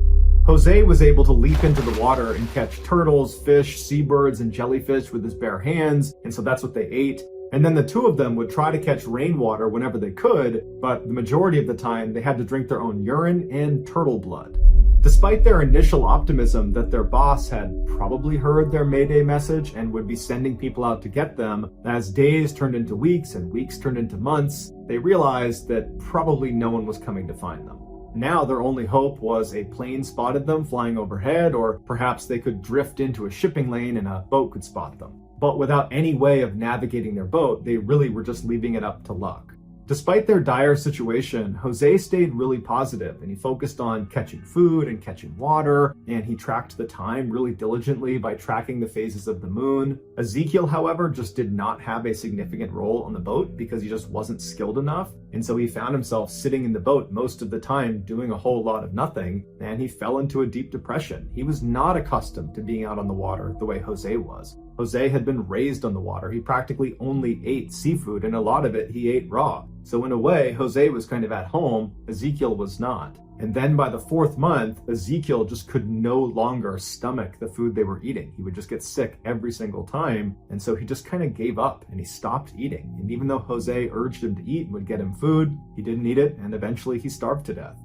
Jose was able to leap into the water and catch turtles, fish, seabirds, and jellyfish with his bare hands, and so that's what they ate. And then the two of them would try to catch rainwater whenever they could, but the majority of the time they had to drink their own urine and turtle blood. Despite their initial optimism that their boss had probably heard their Mayday message and would be sending people out to get them, as days turned into weeks and weeks turned into months, they realized that probably no one was coming to find them. Now their only hope was a plane spotted them flying overhead, or perhaps they could drift into a shipping lane and a boat could spot them. But without any way of navigating their boat, they really were just leaving it up to luck. Despite their dire situation, Jose stayed really positive, and he focused on catching food and catching water, and he tracked the time really diligently by tracking the phases of the moon. Ezekiel, however, just did not have a significant role on the boat because he just wasn't skilled enough, and so he found himself sitting in the boat most of the time doing a whole lot of nothing, and he fell into a deep depression. He was not accustomed to being out on the water the way Jose was. Jose had been raised on the water. He practically only ate seafood, and a lot of it he ate raw. So in a way, Jose was kind of at home, Ezekiel was not. And then by the 4th month, Ezekiel just could no longer stomach the food they were eating. He would just get sick every single time. And so he just kind of gave up and he stopped eating. And even though Jose urged him to eat and would get him food, he didn't eat it, and eventually he starved to death.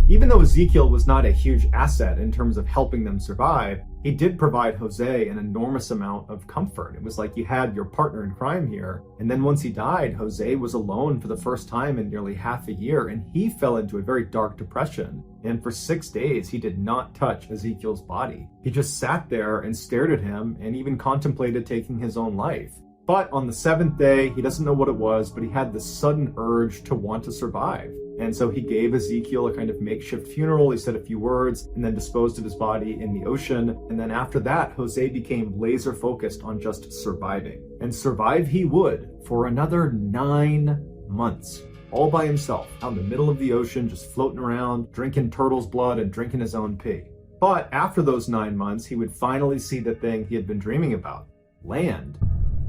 Even though Ezekiel was not a huge asset in terms of helping them survive, he did provide Jose an enormous amount of comfort. It was like you had your partner in crime here. And then once he died, Jose was alone for the first time in nearly half a year, and he fell into a very dark depression. And for 6 days, he did not touch Ezekiel's body. He just sat there and stared at him and even contemplated taking his own life. But on the 7th day, he doesn't know what it was, but he had this sudden urge to want to survive. And so he gave Ezekiel a kind of makeshift funeral. He said a few words and then disposed of his body in the ocean. And then after that, Jose became laser focused on just surviving. And survive he would for another 9 months, all by himself, out in the middle of the ocean, just floating around, drinking turtle's blood and drinking his own pee. But after those 9 months, he would finally see the thing he had been dreaming about: land.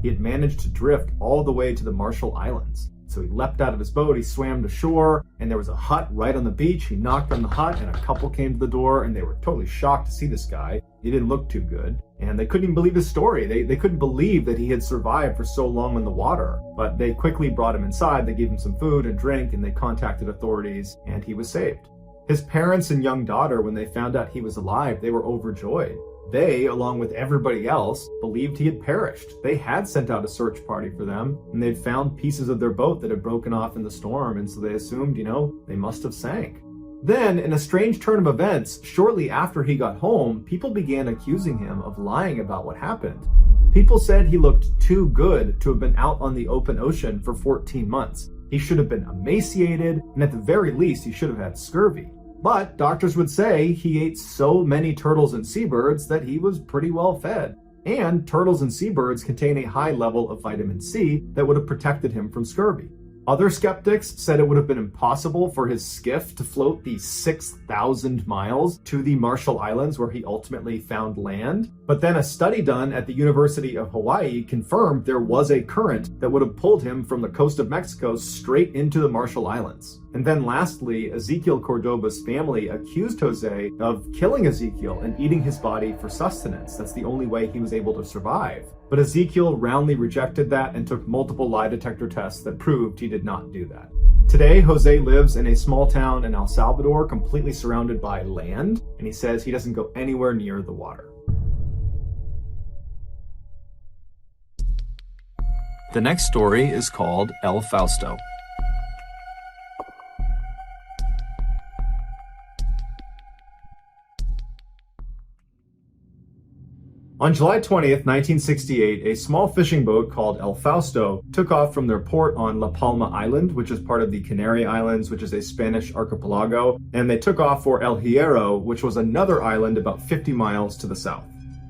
He had managed to drift all the way to the Marshall Islands. So he leapt out of his boat, he swam to shore, and there was a hut right on the beach. He knocked on the hut, and a couple came to the door, and they were totally shocked to see this guy. He didn't look too good, and they couldn't even believe his story. They couldn't believe that he had survived for so long in the water. But they quickly brought him inside, they gave him some food and drink, and they contacted authorities, and he was saved. His parents and young daughter, when they found out he was alive, they were overjoyed. They, along with everybody else, believed he had perished. They had sent out a search party for them, and they'd found pieces of their boat that had broken off in the storm, and so they assumed, they must have sank. Then, in a strange turn of events, shortly after he got home, people began accusing him of lying about what happened. People said he looked too good to have been out on the open ocean for 14 months. He should have been emaciated, and at the very least, he should have had scurvy. But doctors would say he ate so many turtles and seabirds that he was pretty well fed. And turtles and seabirds contain a high level of vitamin C that would have protected him from scurvy. Other skeptics said it would have been impossible for his skiff to float the 6,000 miles to the Marshall Islands where he ultimately found land. But then a study done at the University of Hawaii confirmed there was a current that would have pulled him from the coast of Mexico straight into the Marshall Islands. And then lastly, Ezekiel Cordoba's family accused Jose of killing Ezekiel and eating his body for sustenance. That's the only way he was able to survive. But Ezekiel roundly rejected that and took multiple lie detector tests that proved he did not do that. Today, Jose lives in a small town in El Salvador, completely surrounded by land, and he says he doesn't go anywhere near the water. The next story is called El Fausto. On July 20th, 1968, a small fishing boat called El Fausto took off from their port on La Palma Island, which is part of the Canary Islands, which is a Spanish archipelago, and they took off for El Hierro, which was another island about 50 miles to the south.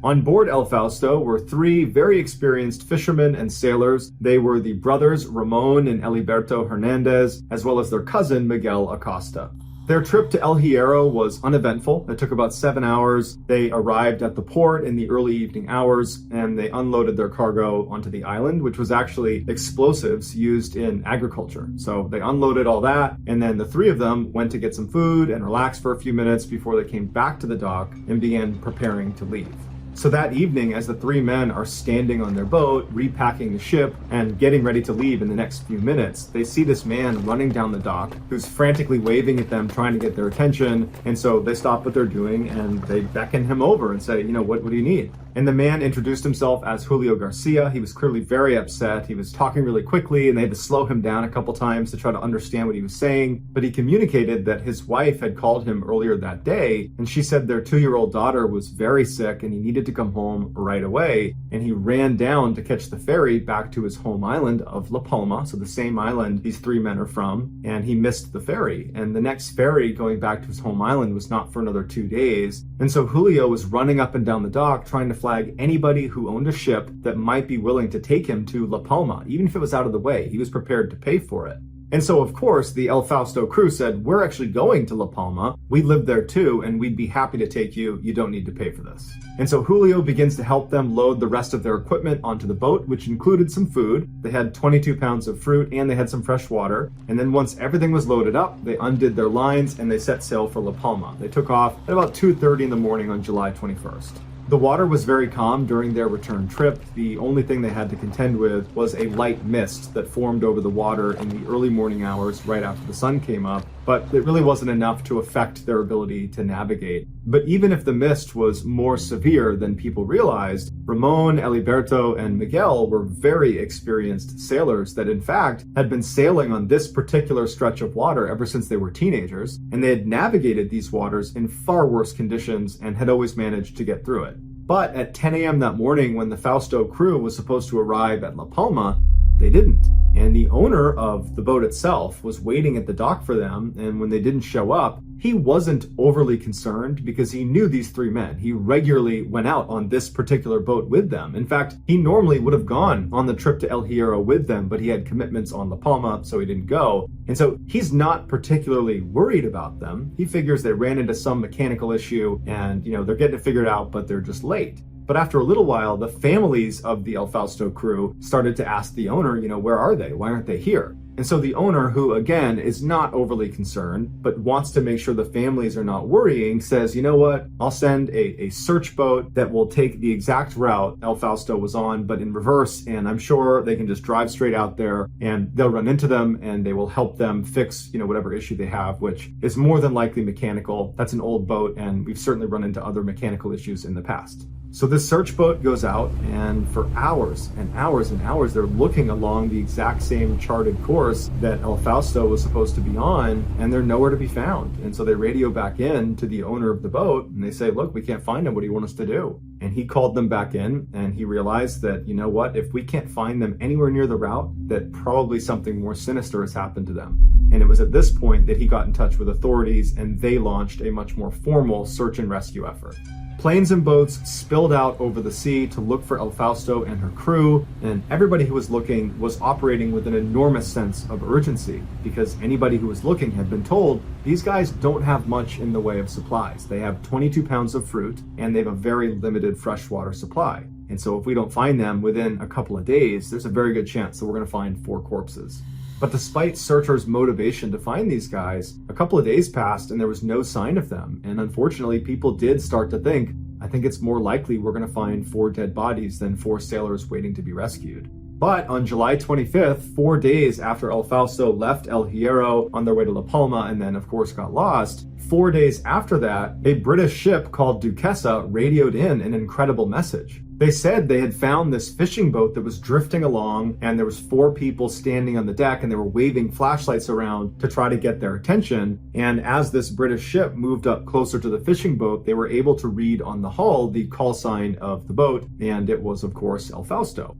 On board El Fausto were 3 very experienced fishermen and sailors. They were the brothers Ramon and Eliberto Hernandez, as well as their cousin Miguel Acosta. Their trip to El Hierro was uneventful. It took about 7 hours. They arrived at the port in the early evening hours, and they unloaded their cargo onto the island, which was actually explosives used in agriculture. So they unloaded all that, and then the 3 of them went to get some food and relax for a few minutes before they came back to the dock and began preparing to leave. So that evening, as the 3 men are standing on their boat, repacking the ship, and getting ready to leave in the next few minutes, they see this man running down the dock who's frantically waving at them, trying to get their attention. And so they stop what they're doing and they beckon him over and say, what do you need? And the man introduced himself as Julio Garcia. He was clearly very upset. He was talking really quickly, and they had to slow him down a couple times to try to understand what he was saying. But he communicated that his wife had called him earlier that day, and she said their 2-year-old daughter was very sick and he needed to come home right away. And he ran down to catch the ferry back to his home island of La Palma, so the same island these 3 men are from, and he missed the ferry. And the next ferry going back to his home island was not for another 2 days. And so Julio was running up and down the dock trying to flag anybody who owned a ship that might be willing to take him to La Palma. Even if it was out of the way, he was prepared to pay for it. And so, of course, the El Fausto crew said, we're actually going to La Palma. We live there too, and we'd be happy to take you. You don't need to pay for this. And so Julio begins to help them load the rest of their equipment onto the boat, which included some food. They had 22 pounds of fruit and they had some fresh water. And then once everything was loaded up, they undid their lines and they set sail for La Palma. They took off at about 2:30 in the morning on July 21st. The water was very calm during their return trip. The only thing they had to contend with was a light mist that formed over the water in the early morning hours right after the sun came up, but it really wasn't enough to affect their ability to navigate. But even if the mist was more severe than people realized, Ramon, Eliberto, and Miguel were very experienced sailors that in fact had been sailing on this particular stretch of water ever since they were teenagers, and they had navigated these waters in far worse conditions and had always managed to get through it. But at 10 a.m. that morning, when the Fausto crew was supposed to arrive at La Palma, they didn't. And the owner of the boat itself was waiting at the dock for them, and when they didn't show up, he wasn't overly concerned because he knew these 3 men. He regularly went out on this particular boat with them. In fact, he normally would have gone on the trip to El Hierro with them, but he had commitments on La Palma, so he didn't go. And so he's not particularly worried about them. He figures they ran into some mechanical issue and, they're getting it figured out, but they're just late. But after a little while, the families of the El Fausto crew started to ask the owner, where are they? Why aren't they here? And so the owner, who again is not overly concerned, but wants to make sure the families are not worrying, says, you know what, I'll send a search boat that will take the exact route El Fausto was on, but in reverse, and I'm sure they can just drive straight out there and they'll run into them and they will help them fix, whatever issue they have, which is more than likely mechanical. That's an old boat, and we've certainly run into other mechanical issues in the past. So this search boat goes out, and for hours and hours and hours, they're looking along the exact same charted course that El Fausto was supposed to be on, and they're nowhere to be found. And so they radio back in to the owner of the boat, and they say, look, we can't find him. What do you want us to do? And he called them back in, and he realized that, you know what, if we can't find them anywhere near the route, that probably something more sinister has happened to them. And it was at this point that he got in touch with authorities, and they launched a much more formal search and rescue effort. Planes and boats spilled out over the sea to look for El Fausto and her crew, and everybody who was looking was operating with an enormous sense of urgency, because anybody who was looking had been told these guys don't have much in the way of supplies. They have 22 pounds of fruit, and they have a very limited freshwater supply. And so if we don't find them within a couple of days, there's a very good chance that we're going to find 4 corpses. But despite searchers' motivation to find these guys, a couple of days passed and there was no sign of them. And unfortunately, people did start to think, I think it's more likely we're going to find 4 dead bodies than 4 sailors waiting to be rescued. But on July 25th, 4 days after El Fausto left El Hierro on their way to La Palma and then, of course, got lost, 4 days after that, a British ship called Duquesa radioed in an incredible message. They said they had found this fishing boat that was drifting along, and there was 4 people standing on the deck, and they were waving flashlights around to try to get their attention. And as this British ship moved up closer to the fishing boat, they were able to read on the hull the call sign of the boat, and it was, of course, El Fausto.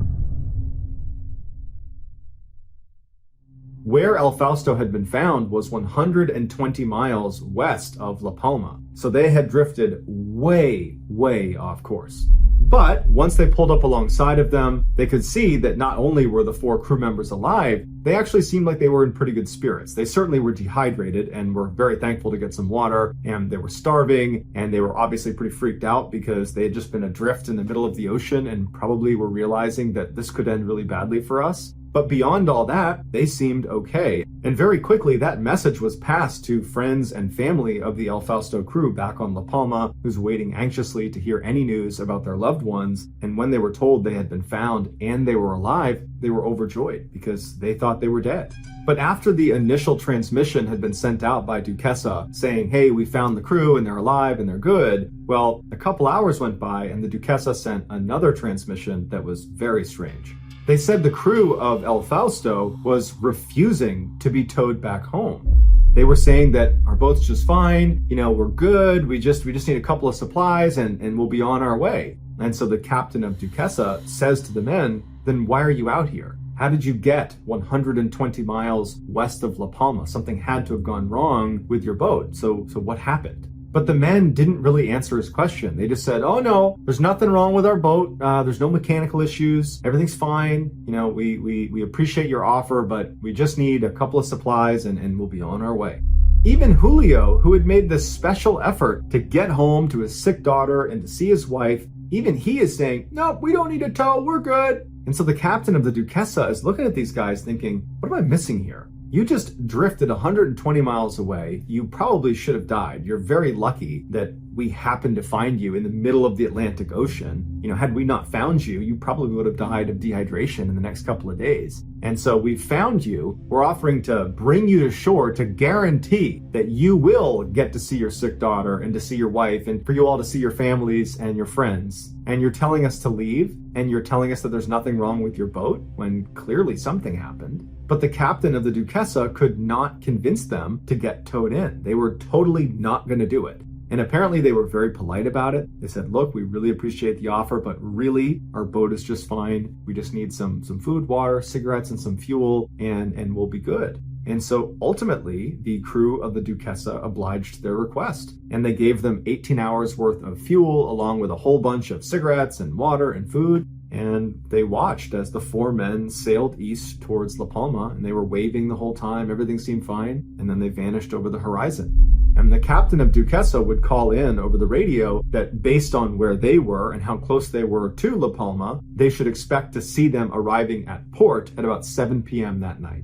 Where El Fausto had been found was 120 miles west of La Palma, so they had drifted way, way off course. But once they pulled up alongside of them, they could see that not only were the 4 crew members alive, they actually seemed like they were in pretty good spirits. They certainly were dehydrated and were very thankful to get some water, and they were starving, and they were obviously pretty freaked out because they had just been adrift in the middle of the ocean and probably were realizing that this could end really badly for us. But beyond all that, they seemed okay. And very quickly, that message was passed to friends and family of the El Fausto crew back on La Palma, who's waiting anxiously to hear any news about their loved ones. And when they were told they had been found and they were alive, they were overjoyed because they thought they were dead. But after the initial transmission had been sent out by Duquesa saying, hey, we found the crew and they're alive and they're good, well, a couple hours went by and the Duquesa sent another transmission that was very strange. They said the crew of El Fausto was refusing to be towed back home. They were saying that our boat's just fine, we're good, we just need a couple of supplies and we'll be on our way. And so the captain of Duquesa says to the men, then why are you out here? How did you get 120 miles west of La Palma? Something had to have gone wrong with your boat. So what happened? But the men didn't really answer his question. They just said, oh no, there's nothing wrong with our boat. There's no mechanical issues. Everything's fine. We appreciate your offer, but we just need a couple of supplies and we'll be on our way. Even Julio, who had made this special effort to get home to his sick daughter and to see his wife, even he is saying, no, we don't need a tow, we're good. And so the captain of the Duquesa is looking at these guys thinking, what am I missing here? You just drifted 120 miles away. You probably should have died. You're very lucky that we happened to find you in the middle of the Atlantic Ocean. Had we not found you, you probably would have died of dehydration in the next couple of days. And so we found you. We're offering to bring you to shore to guarantee that you will get to see your sick daughter and to see your wife and for you all to see your families and your friends. And you're telling us to leave and you're telling us that there's nothing wrong with your boat when clearly something happened. But the captain of the Duquesa could not convince them to get towed in. They were totally not going to do it. And apparently they were very polite about it. They said, look, we really appreciate the offer, but really our boat is just fine. We just need some food, water, cigarettes, and some fuel, and we'll be good. And so ultimately, the crew of the Duquesa obliged their request, and they gave them 18 hours worth of fuel along with a whole bunch of cigarettes and water and food. And they watched as the four men sailed east towards La Palma, and they were waving the whole time. Everything seemed fine. And then they vanished over the horizon. And the captain of Duquesa would call in over the radio that based on where they were and how close they were to La Palma, they should expect to see them arriving at port at about 7 p.m. that night.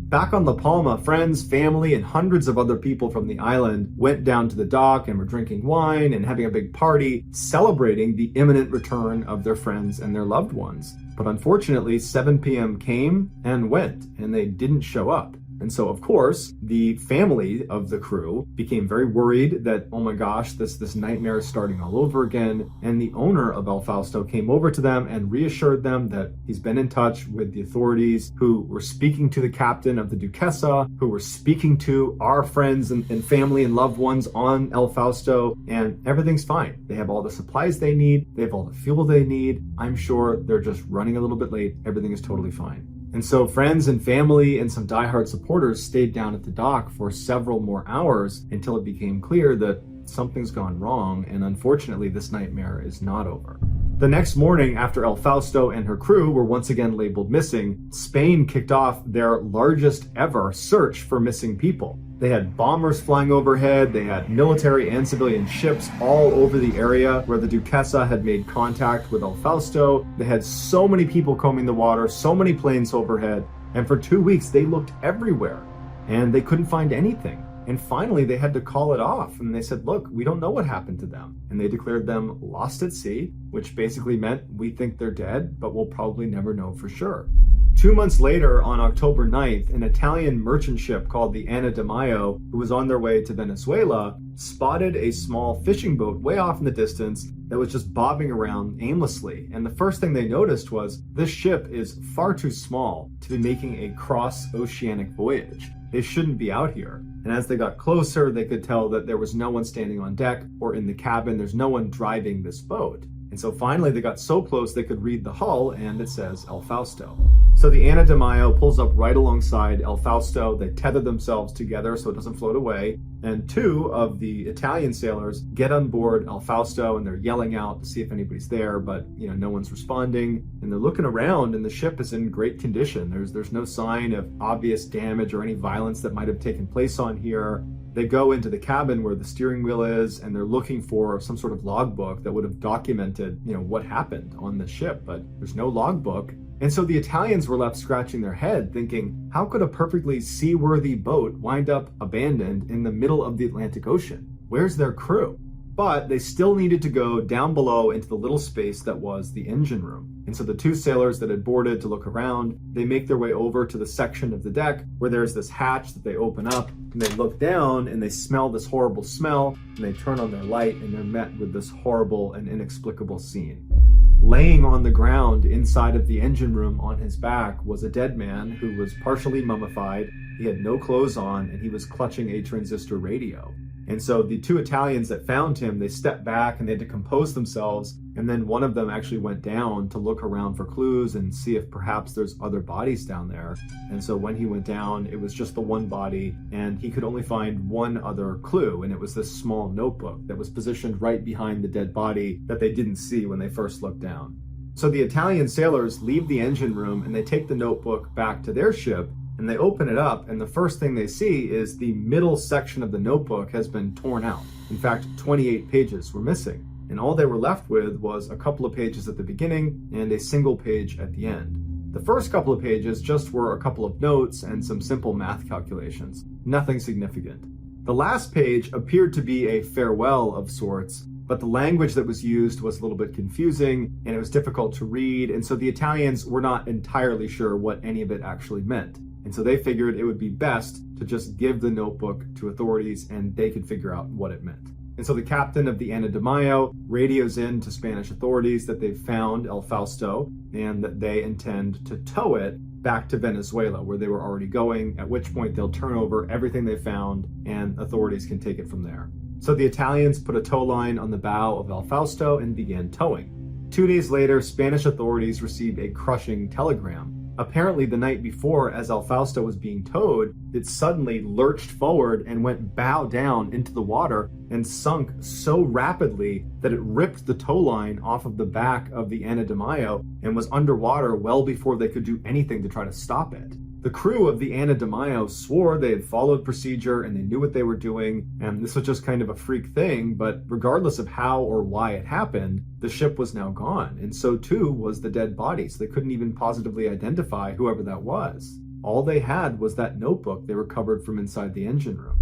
Back on La Palma, friends, family, and hundreds of other people from the island went down to the dock and were drinking wine and having a big party, celebrating the imminent return of their friends and their loved ones. But unfortunately, 7 p.m. came and went, and they didn't show up. And so, of course, the family of the crew became very worried that, oh my gosh, this nightmare is starting all over again. And the owner of El Fausto came over to them and reassured them that he's been in touch with the authorities who were speaking to the captain of the Duquesa, who were speaking to our friends and family and loved ones on El Fausto, and everything's fine. They have all the supplies they need. They have all the fuel they need. I'm sure they're just running a little bit late. Everything is totally fine. And so friends and family and some diehard supporters stayed down at the dock for several more hours until it became clear that something's gone wrong, and unfortunately this nightmare is not over. The next morning, after El Fausto and her crew were once again labeled missing, Spain kicked off their largest ever search for missing people. They had bombers flying overhead, they had military and civilian ships all over the area where the Duquesa had made contact with El Fausto. They had so many people combing the water, so many planes overhead, and for 2 weeks they looked everywhere and they couldn't find anything. And finally they had to call it off, and they said, look, we don't know what happened to them. And they declared them lost at sea, which basically meant we think they're dead, but we'll probably never know for sure. 2 months later, on October 9th, an Italian merchant ship called the Anna de Mayo, who was on their way to Venezuela, spotted a small fishing boat way off in the distance that was just bobbing around aimlessly. And the first thing they noticed was this ship is far too small to be making a cross-oceanic voyage. They shouldn't be out here. And as they got closer, they could tell that there was no one standing on deck or in the cabin. There's no one driving this boat. And so finally they got so close they could read the hull, and it says El Fausto. So the Anna de Mayo pulls up right alongside El Fausto. They tether themselves together so it doesn't float away. And two of the Italian sailors get on board El Fausto, and they're yelling out to see if anybody's there, but no one's responding. And they're looking around, and the ship is in great condition. There's no sign of obvious damage or any violence that might have taken place on here. They go into the cabin where the steering wheel is, and they're looking for some sort of logbook that would have documented, what happened on the ship, but there's no logbook. And so the Italians were left scratching their head thinking, how could a perfectly seaworthy boat wind up abandoned in the middle of the Atlantic Ocean? Where's their crew? But they still needed to go down below into the little space that was the engine room. And so the two sailors that had boarded to look around, they make their way over to the section of the deck where there's this hatch that they open up, and they look down and they smell this horrible smell, and they turn on their light and they're met with this horrible and inexplicable scene. Laying on the ground inside of the engine room on his back was a dead man who was partially mummified, he had no clothes on, and he was clutching a transistor radio. And so the two Italians that found him, they stepped back and they had to compose themselves. And then one of them actually went down to look around for clues and see if perhaps there's other bodies down there. And so when he went down, it was just the one body, and he could only find one other clue. And it was this small notebook that was positioned right behind the dead body that they didn't see when they first looked down. So the Italian sailors leave the engine room and they take the notebook back to their ship. And they open it up, and the first thing they see is the middle section of the notebook has been torn out. In fact, 28 pages were missing. And all they were left with was a couple of pages at the beginning and a single page at the end. The first couple of pages just were a couple of notes and some simple math calculations. Nothing significant. The last page appeared to be a farewell of sorts, but the language that was used was a little bit confusing and it was difficult to read, and so the Italians were not entirely sure what any of it actually meant. And so they figured it would be best to just give the notebook to authorities and they could figure out what it meant. And so the captain of the Ana de Mayo radios in to Spanish authorities that they've found El Fausto and that they intend to tow it back to Venezuela where they were already going, at which point they'll turn over everything they found and authorities can take it from there. So the Italians put a tow line on the bow of El Fausto and began towing. 2 days later, Spanish authorities received a crushing telegram. Apparently the night before, as El Fausto was being towed, it suddenly lurched forward and went bow down into the water and sunk so rapidly that it ripped the tow line off of the back of the Ana de Mayo and was underwater well before they could do anything to try to stop it. The crew of the Ana de Mayo swore they had followed procedure and they knew what they were doing, and this was just kind of a freak thing, but regardless of how or why it happened, the ship was now gone, and so too was the dead body, so they couldn't even positively identify whoever that was. All they had was that notebook they recovered from inside the engine room.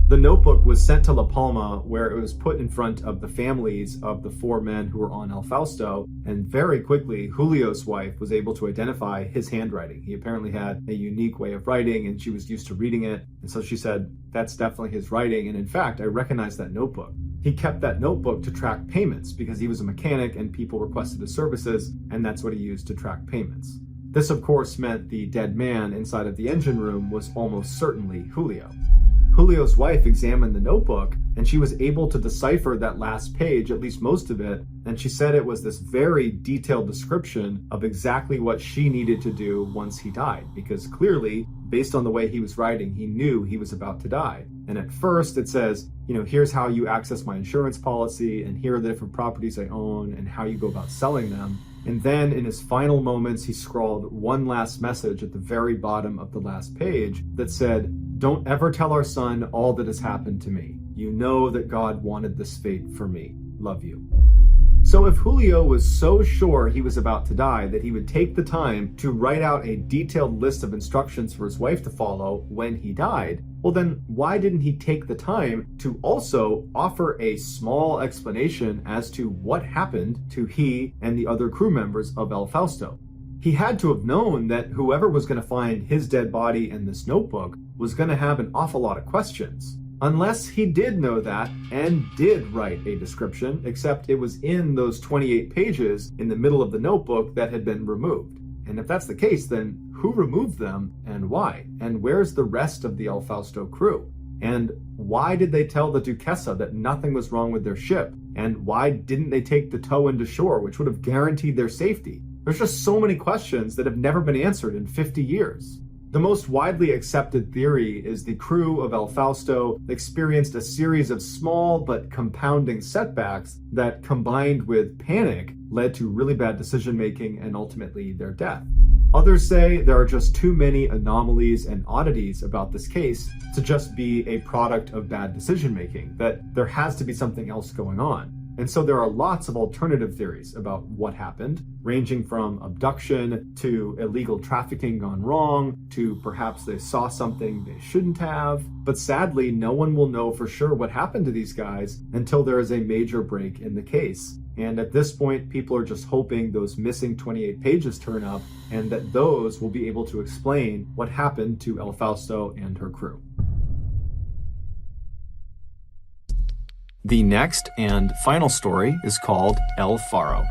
The notebook was sent to La Palma, where it was put in front of the families of the 4 men who were on El Fausto, and very quickly, Julio's wife was able to identify his handwriting. He apparently had a unique way of writing, and she was used to reading it, and so she said, that's definitely his writing, and in fact, I recognize that notebook. He kept that notebook to track payments because he was a mechanic and people requested his services, and that's what he used to track payments. This, of course, meant the dead man inside of the engine room was almost certainly Julio. Julio's wife examined the notebook and she was able to decipher that last page, at least most of it, and she said it was this very detailed description of exactly what she needed to do once he died, because clearly, based on the way he was writing, he knew he was about to die. And at first it says, here's how you access my insurance policy, and here are the different properties I own, and how you go about selling them. And then in his final moments, he scrawled one last message at the very bottom of the last page that said, "Don't ever tell our son all that has happened to me. You know that God wanted this fate for me. Love you." So if Julio was so sure he was about to die that he would take the time to write out a detailed list of instructions for his wife to follow when he died, well then why didn't he take the time to also offer a small explanation as to what happened to he and the other crew members of El Fausto? He had to have known that whoever was going to find his dead body in this notebook was going to have an awful lot of questions. Unless he did know that and did write a description, except it was in those 28 pages in the middle of the notebook that had been removed. And if that's the case, then who removed them and why? And where's the rest of the El Fausto crew? And why did they tell the Duquesa that nothing was wrong with their ship? And why didn't they take the tow into shore, which would have guaranteed their safety? There's just so many questions that have never been answered in 50 years. The most widely accepted theory is the crew of El Fausto experienced a series of small but compounding setbacks that, combined with panic, led to really bad decision-making and ultimately their death. Others say there are just too many anomalies and oddities about this case to just be a product of bad decision-making, that there has to be something else going on. And so there are lots of alternative theories about what happened, ranging from abduction to illegal trafficking gone wrong, to perhaps they saw something they shouldn't have. But sadly, no one will know for sure what happened to these guys until there is a major break in the case. And at this point, people are just hoping those missing 28 pages turn up and that those will be able to explain what happened to El Fausto and her crew. The next and final story is called El Faro.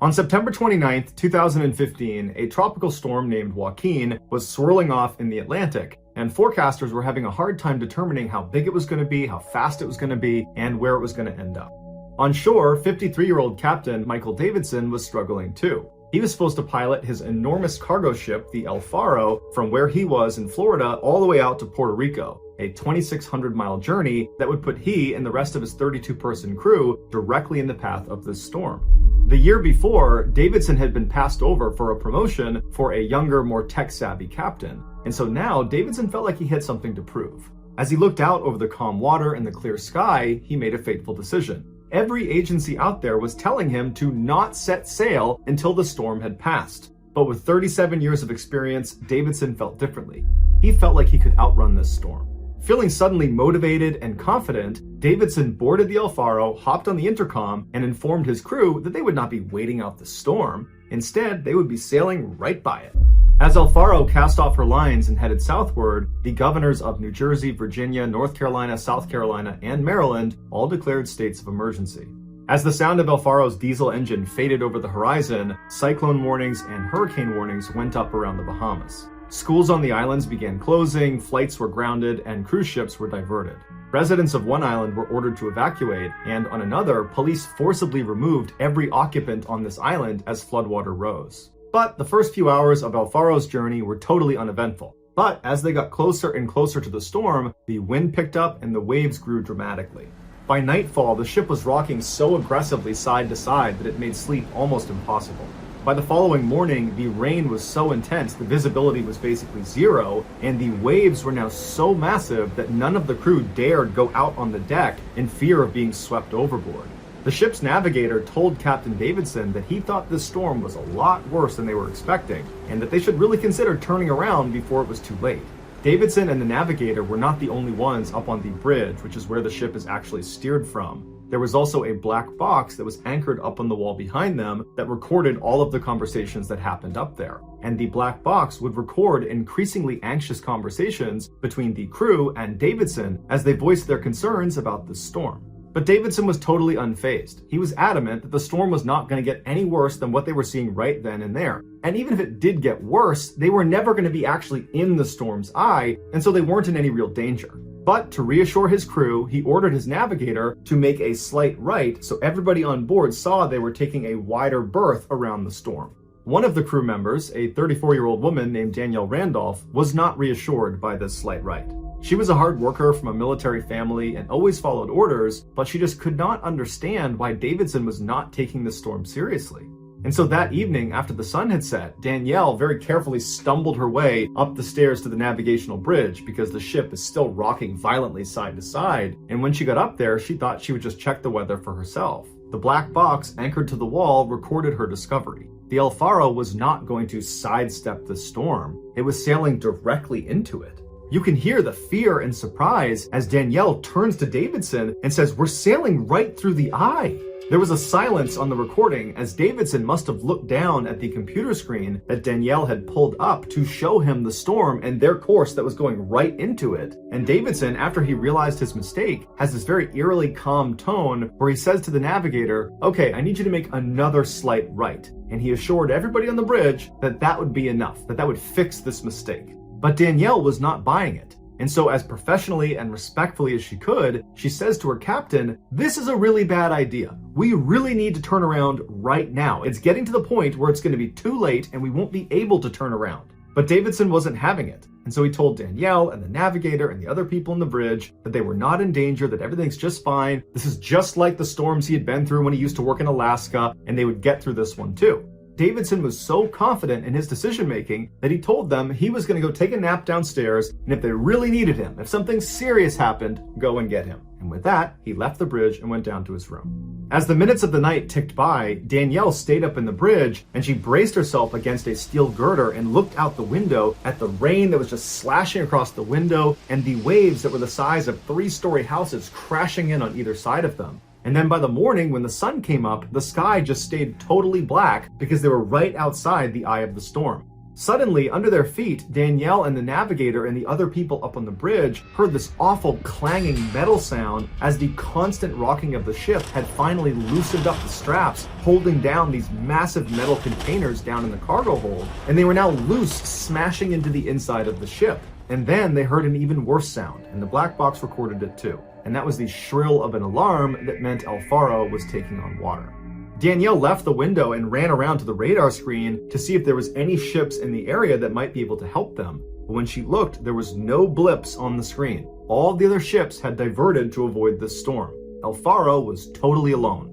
On September 29, 2015, a tropical storm named Joaquin was swirling off in the Atlantic, and forecasters were having a hard time determining how big it was going to be, how fast it was going to be, and where it was going to end up. On shore, 53-year-old Captain Michael Davidson was struggling too. He was supposed to pilot his enormous cargo ship, the El Faro, from where he was in Florida all the way out to Puerto Rico, a 2,600-mile journey that would put he and the rest of his 32-person crew directly in the path of this storm. The year before, Davidson had been passed over for a promotion for a younger, more tech-savvy captain, and so now Davidson felt like he had something to prove. As he looked out over the calm water and the clear sky, he made a fateful decision. Every agency out there was telling him to not set sail until the storm had passed. But with 37 years of experience, Davidson felt differently. He felt like he could outrun this storm. Feeling suddenly motivated and confident, Davidson boarded the El Faro, hopped on the intercom, and informed his crew that they would not be waiting out the storm. Instead, they would be sailing right by it. As El Faro cast off her lines and headed southward, the governors of New Jersey, Virginia, North Carolina, South Carolina, and Maryland all declared states of emergency. As the sound of El Faro's diesel engine faded over the horizon, cyclone warnings and hurricane warnings went up around the Bahamas. Schools on the islands began closing, flights were grounded, and cruise ships were diverted. Residents of one island were ordered to evacuate, and on another, police forcibly removed every occupant on this island as floodwater rose. But the first few hours of El Faro's journey were totally uneventful. But as they got closer and closer to the storm, the wind picked up and the waves grew dramatically. By nightfall, the ship was rocking so aggressively side to side that it made sleep almost impossible. By the following morning, the rain was so intense the visibility was basically zero, and the waves were now so massive that none of the crew dared go out on the deck in fear of being swept overboard. The ship's navigator told Captain Davidson that he thought this storm was a lot worse than they were expecting, and that they should really consider turning around before it was too late. Davidson and the navigator were not the only ones up on the bridge, which is where the ship is actually steered from. There was also a black box that was anchored up on the wall behind them that recorded all of the conversations that happened up there. And the black box would record increasingly anxious conversations between the crew and Davidson as they voiced their concerns about the storm. But Davidson was totally unfazed. He was adamant that the storm was not going to get any worse than what they were seeing right then and there. And even if it did get worse, they were never going to be actually in the storm's eye, and so they weren't in any real danger. But to reassure his crew, he ordered his navigator to make a slight right so everybody on board saw they were taking a wider berth around the storm. One of the crew members, a 34-year-old woman named Danielle Randolph, was not reassured by this slight right. She was a hard worker from a military family and always followed orders, but she just could not understand why Davidson was not taking the storm seriously. And so that evening, after the sun had set, Danielle very carefully stumbled her way up the stairs to the navigational bridge because the ship is still rocking violently side to side, and when she got up there, she thought she would just check the weather for herself. The black box anchored to the wall recorded her discovery. The El Faro was not going to sidestep the storm. It was sailing directly into it. You can hear the fear and surprise as Danielle turns to Davidson and says, "We're sailing right through the eye." There was a silence on the recording as Davidson must have looked down at the computer screen that Danielle had pulled up to show him the storm and their course that was going right into it. And Davidson, after he realized his mistake, has this very eerily calm tone where he says to the navigator, "Okay, I need you to make another slight right." And he assured everybody on the bridge that that would be enough, that that would fix this mistake. But Danielle was not buying it. And so as professionally and respectfully as she could, she says to her captain, "This is a really bad idea. We really need to turn around right now. It's getting to the point where it's going to be too late and we won't be able to turn around." But Davidson wasn't having it. And so he told Danielle and the navigator and the other people on the bridge that they were not in danger, that everything's just fine. This is just like the storms he had been through when he used to work in Alaska, and they would get through this one too. Davidson was so confident in his decision-making that he told them he was going to go take a nap downstairs, and if they really needed him, if something serious happened, go and get him. And with that, he left the bridge and went down to his room. As the minutes of the night ticked by, Danielle stayed up in the bridge, and she braced herself against a steel girder and looked out the window at the rain that was just slashing across the window and the waves that were the size of 3-story houses crashing in on either side of them. And then by the morning, when the sun came up, the sky just stayed totally black because they were right outside the eye of the storm. Suddenly, under their feet, Danielle and the navigator and the other people up on the bridge heard this awful clanging metal sound as the constant rocking of the ship had finally loosened up the straps, holding down these massive metal containers down in the cargo hold, and they were now loose, smashing into the inside of the ship. And then they heard an even worse sound, and the black box recorded it too. And that was the shrill of an alarm that meant Alfaro was taking on water. Danielle left the window and ran around to the radar screen to see if there was any ships in the area that might be able to help them. But when she looked, there was no blips on the screen. All the other ships had diverted to avoid this storm. Alfaro was totally alone.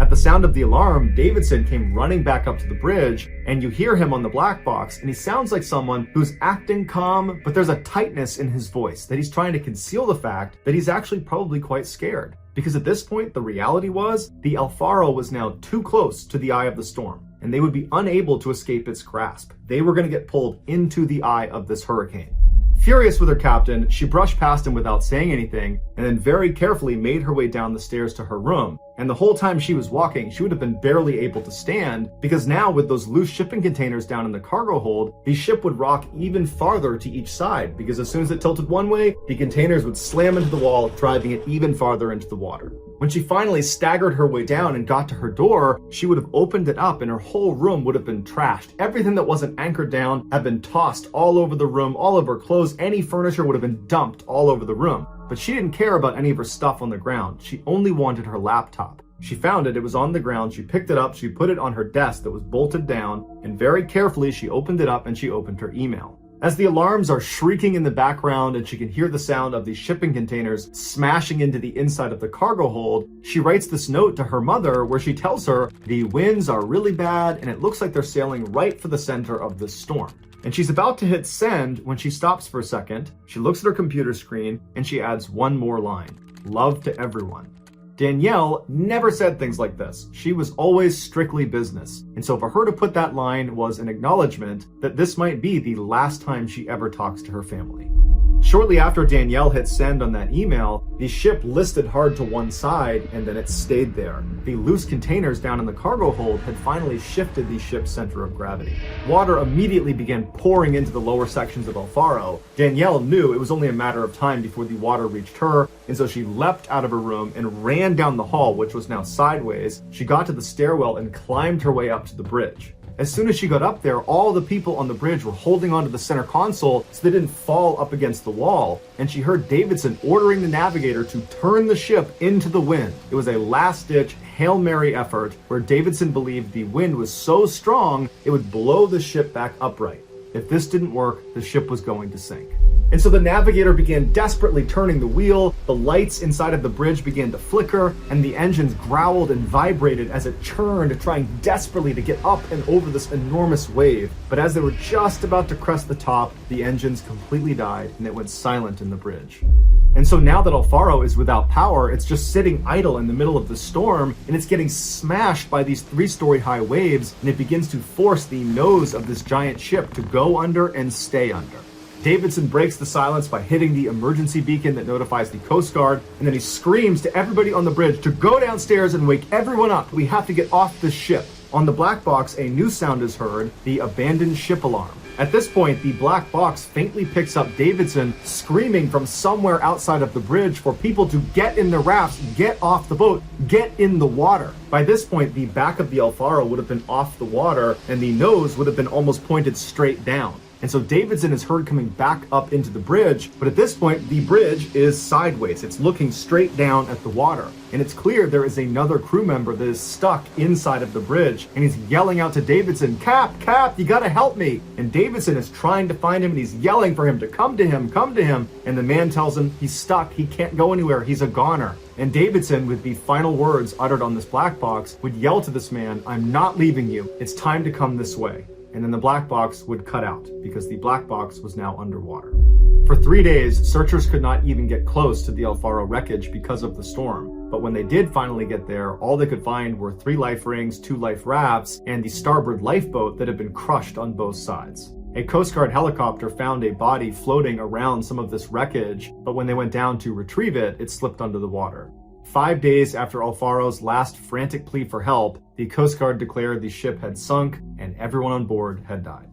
At the sound of the alarm, Davidson came running back up to the bridge, and you hear him on the black box, and he sounds like someone who's acting calm, but there's a tightness in his voice that he's trying to conceal the fact that he's actually probably quite scared. Because at this point, the reality was the Alfaro was now too close to the eye of the storm, and they would be unable to escape its grasp. They were going to get pulled into the eye of this hurricane. Furious with her captain, she brushed past him without saying anything, and then very carefully made her way down the stairs to her room. And the whole time she was walking, she would have been barely able to stand, because now with those loose shipping containers down in the cargo hold, the ship would rock even farther to each side, because as soon as it tilted one way, the containers would slam into the wall, driving it even farther into the water. When she finally staggered her way down and got to her door, she would have opened it up and her whole room would have been trashed. Everything that wasn't anchored down had been tossed all over the room, all of her clothes, any furniture would have been dumped all over the room. But she didn't care about any of her stuff on the ground. She only wanted her laptop. She found it, it was on the ground, she picked it up, she put it on her desk that was bolted down, and very carefully she opened it up and she opened her email. As the alarms are shrieking in the background and she can hear the sound of the shipping containers smashing into the inside of the cargo hold, she writes this note to her mother where she tells her the winds are really bad and it looks like they're sailing right for the center of this storm. And she's about to hit send when she stops for a second, she looks at her computer screen, and she adds one more line. Love to everyone. Danielle never said things like this. She was always strictly business. And so for her to put that line was an acknowledgement that this might be the last time she ever talks to her family. Shortly after Danielle hit send on that email, the ship listed hard to one side and then it stayed there. The loose containers down in the cargo hold had finally shifted the ship's center of gravity. Water immediately began pouring into the lower sections of Alfaro. Danielle knew it was only a matter of time before the water reached her, and so she leapt out of her room and ran down the hall, which was now sideways. She got to the stairwell and climbed her way up to the bridge. As soon as she got up there, all the people on the bridge were holding onto the center console so they didn't fall up against the wall, and she heard Davidson ordering the navigator to turn the ship into the wind. It was a last-ditch Hail Mary effort where Davidson believed the wind was so strong it would blow the ship back upright. If this didn't work, the ship was going to sink. And so the navigator began desperately turning the wheel, the lights inside of the bridge began to flicker, and the engines growled and vibrated as it churned, trying desperately to get up and over this enormous wave. But as they were just about to crest the top, the engines completely died and it went silent in the bridge. And so now that Alfaro is without power, it's just sitting idle in the middle of the storm, and it's getting smashed by these 3-story high waves, and it begins to force the nose of this giant ship to go under and stay under. Davidson breaks the silence by hitting the emergency beacon that notifies the Coast Guard, and then he screams to everybody on the bridge to go downstairs and wake everyone up. We have to get off this ship. On the black box, a new sound is heard, the abandoned ship alarm. At this point, the black box faintly picks up Davidson screaming from somewhere outside of the bridge for people to get in the rafts, get off the boat, get in the water. By this point, the back of the Alfaro would have been off the water and the nose would have been almost pointed straight down. And so Davidson is heard coming back up into the bridge, but at this point, the bridge is sideways. It's looking straight down at the water. And it's clear there is another crew member that is stuck inside of the bridge, and he's yelling out to Davidson, Cap, you gotta help me. And Davidson is trying to find him, and he's yelling for him to come to him. And the man tells him he's stuck, he can't go anywhere, he's a goner. And Davidson, with the final words uttered on this black box, would yell to this man, "I'm not leaving you. It's time to come this way." And then the black box would cut out because the black box was now underwater. For 3 days, searchers could not even get close to the El Faro wreckage because of the storm. But when they did finally get there, all they could find were 3 life rings, 2 life rafts, and the starboard lifeboat that had been crushed on both sides. A Coast Guard helicopter found a body floating around some of this wreckage, but when they went down to retrieve it, it slipped under the water. 5 days after El Faro's last frantic plea for help, the Coast Guard declared the ship had sunk and everyone on board had died.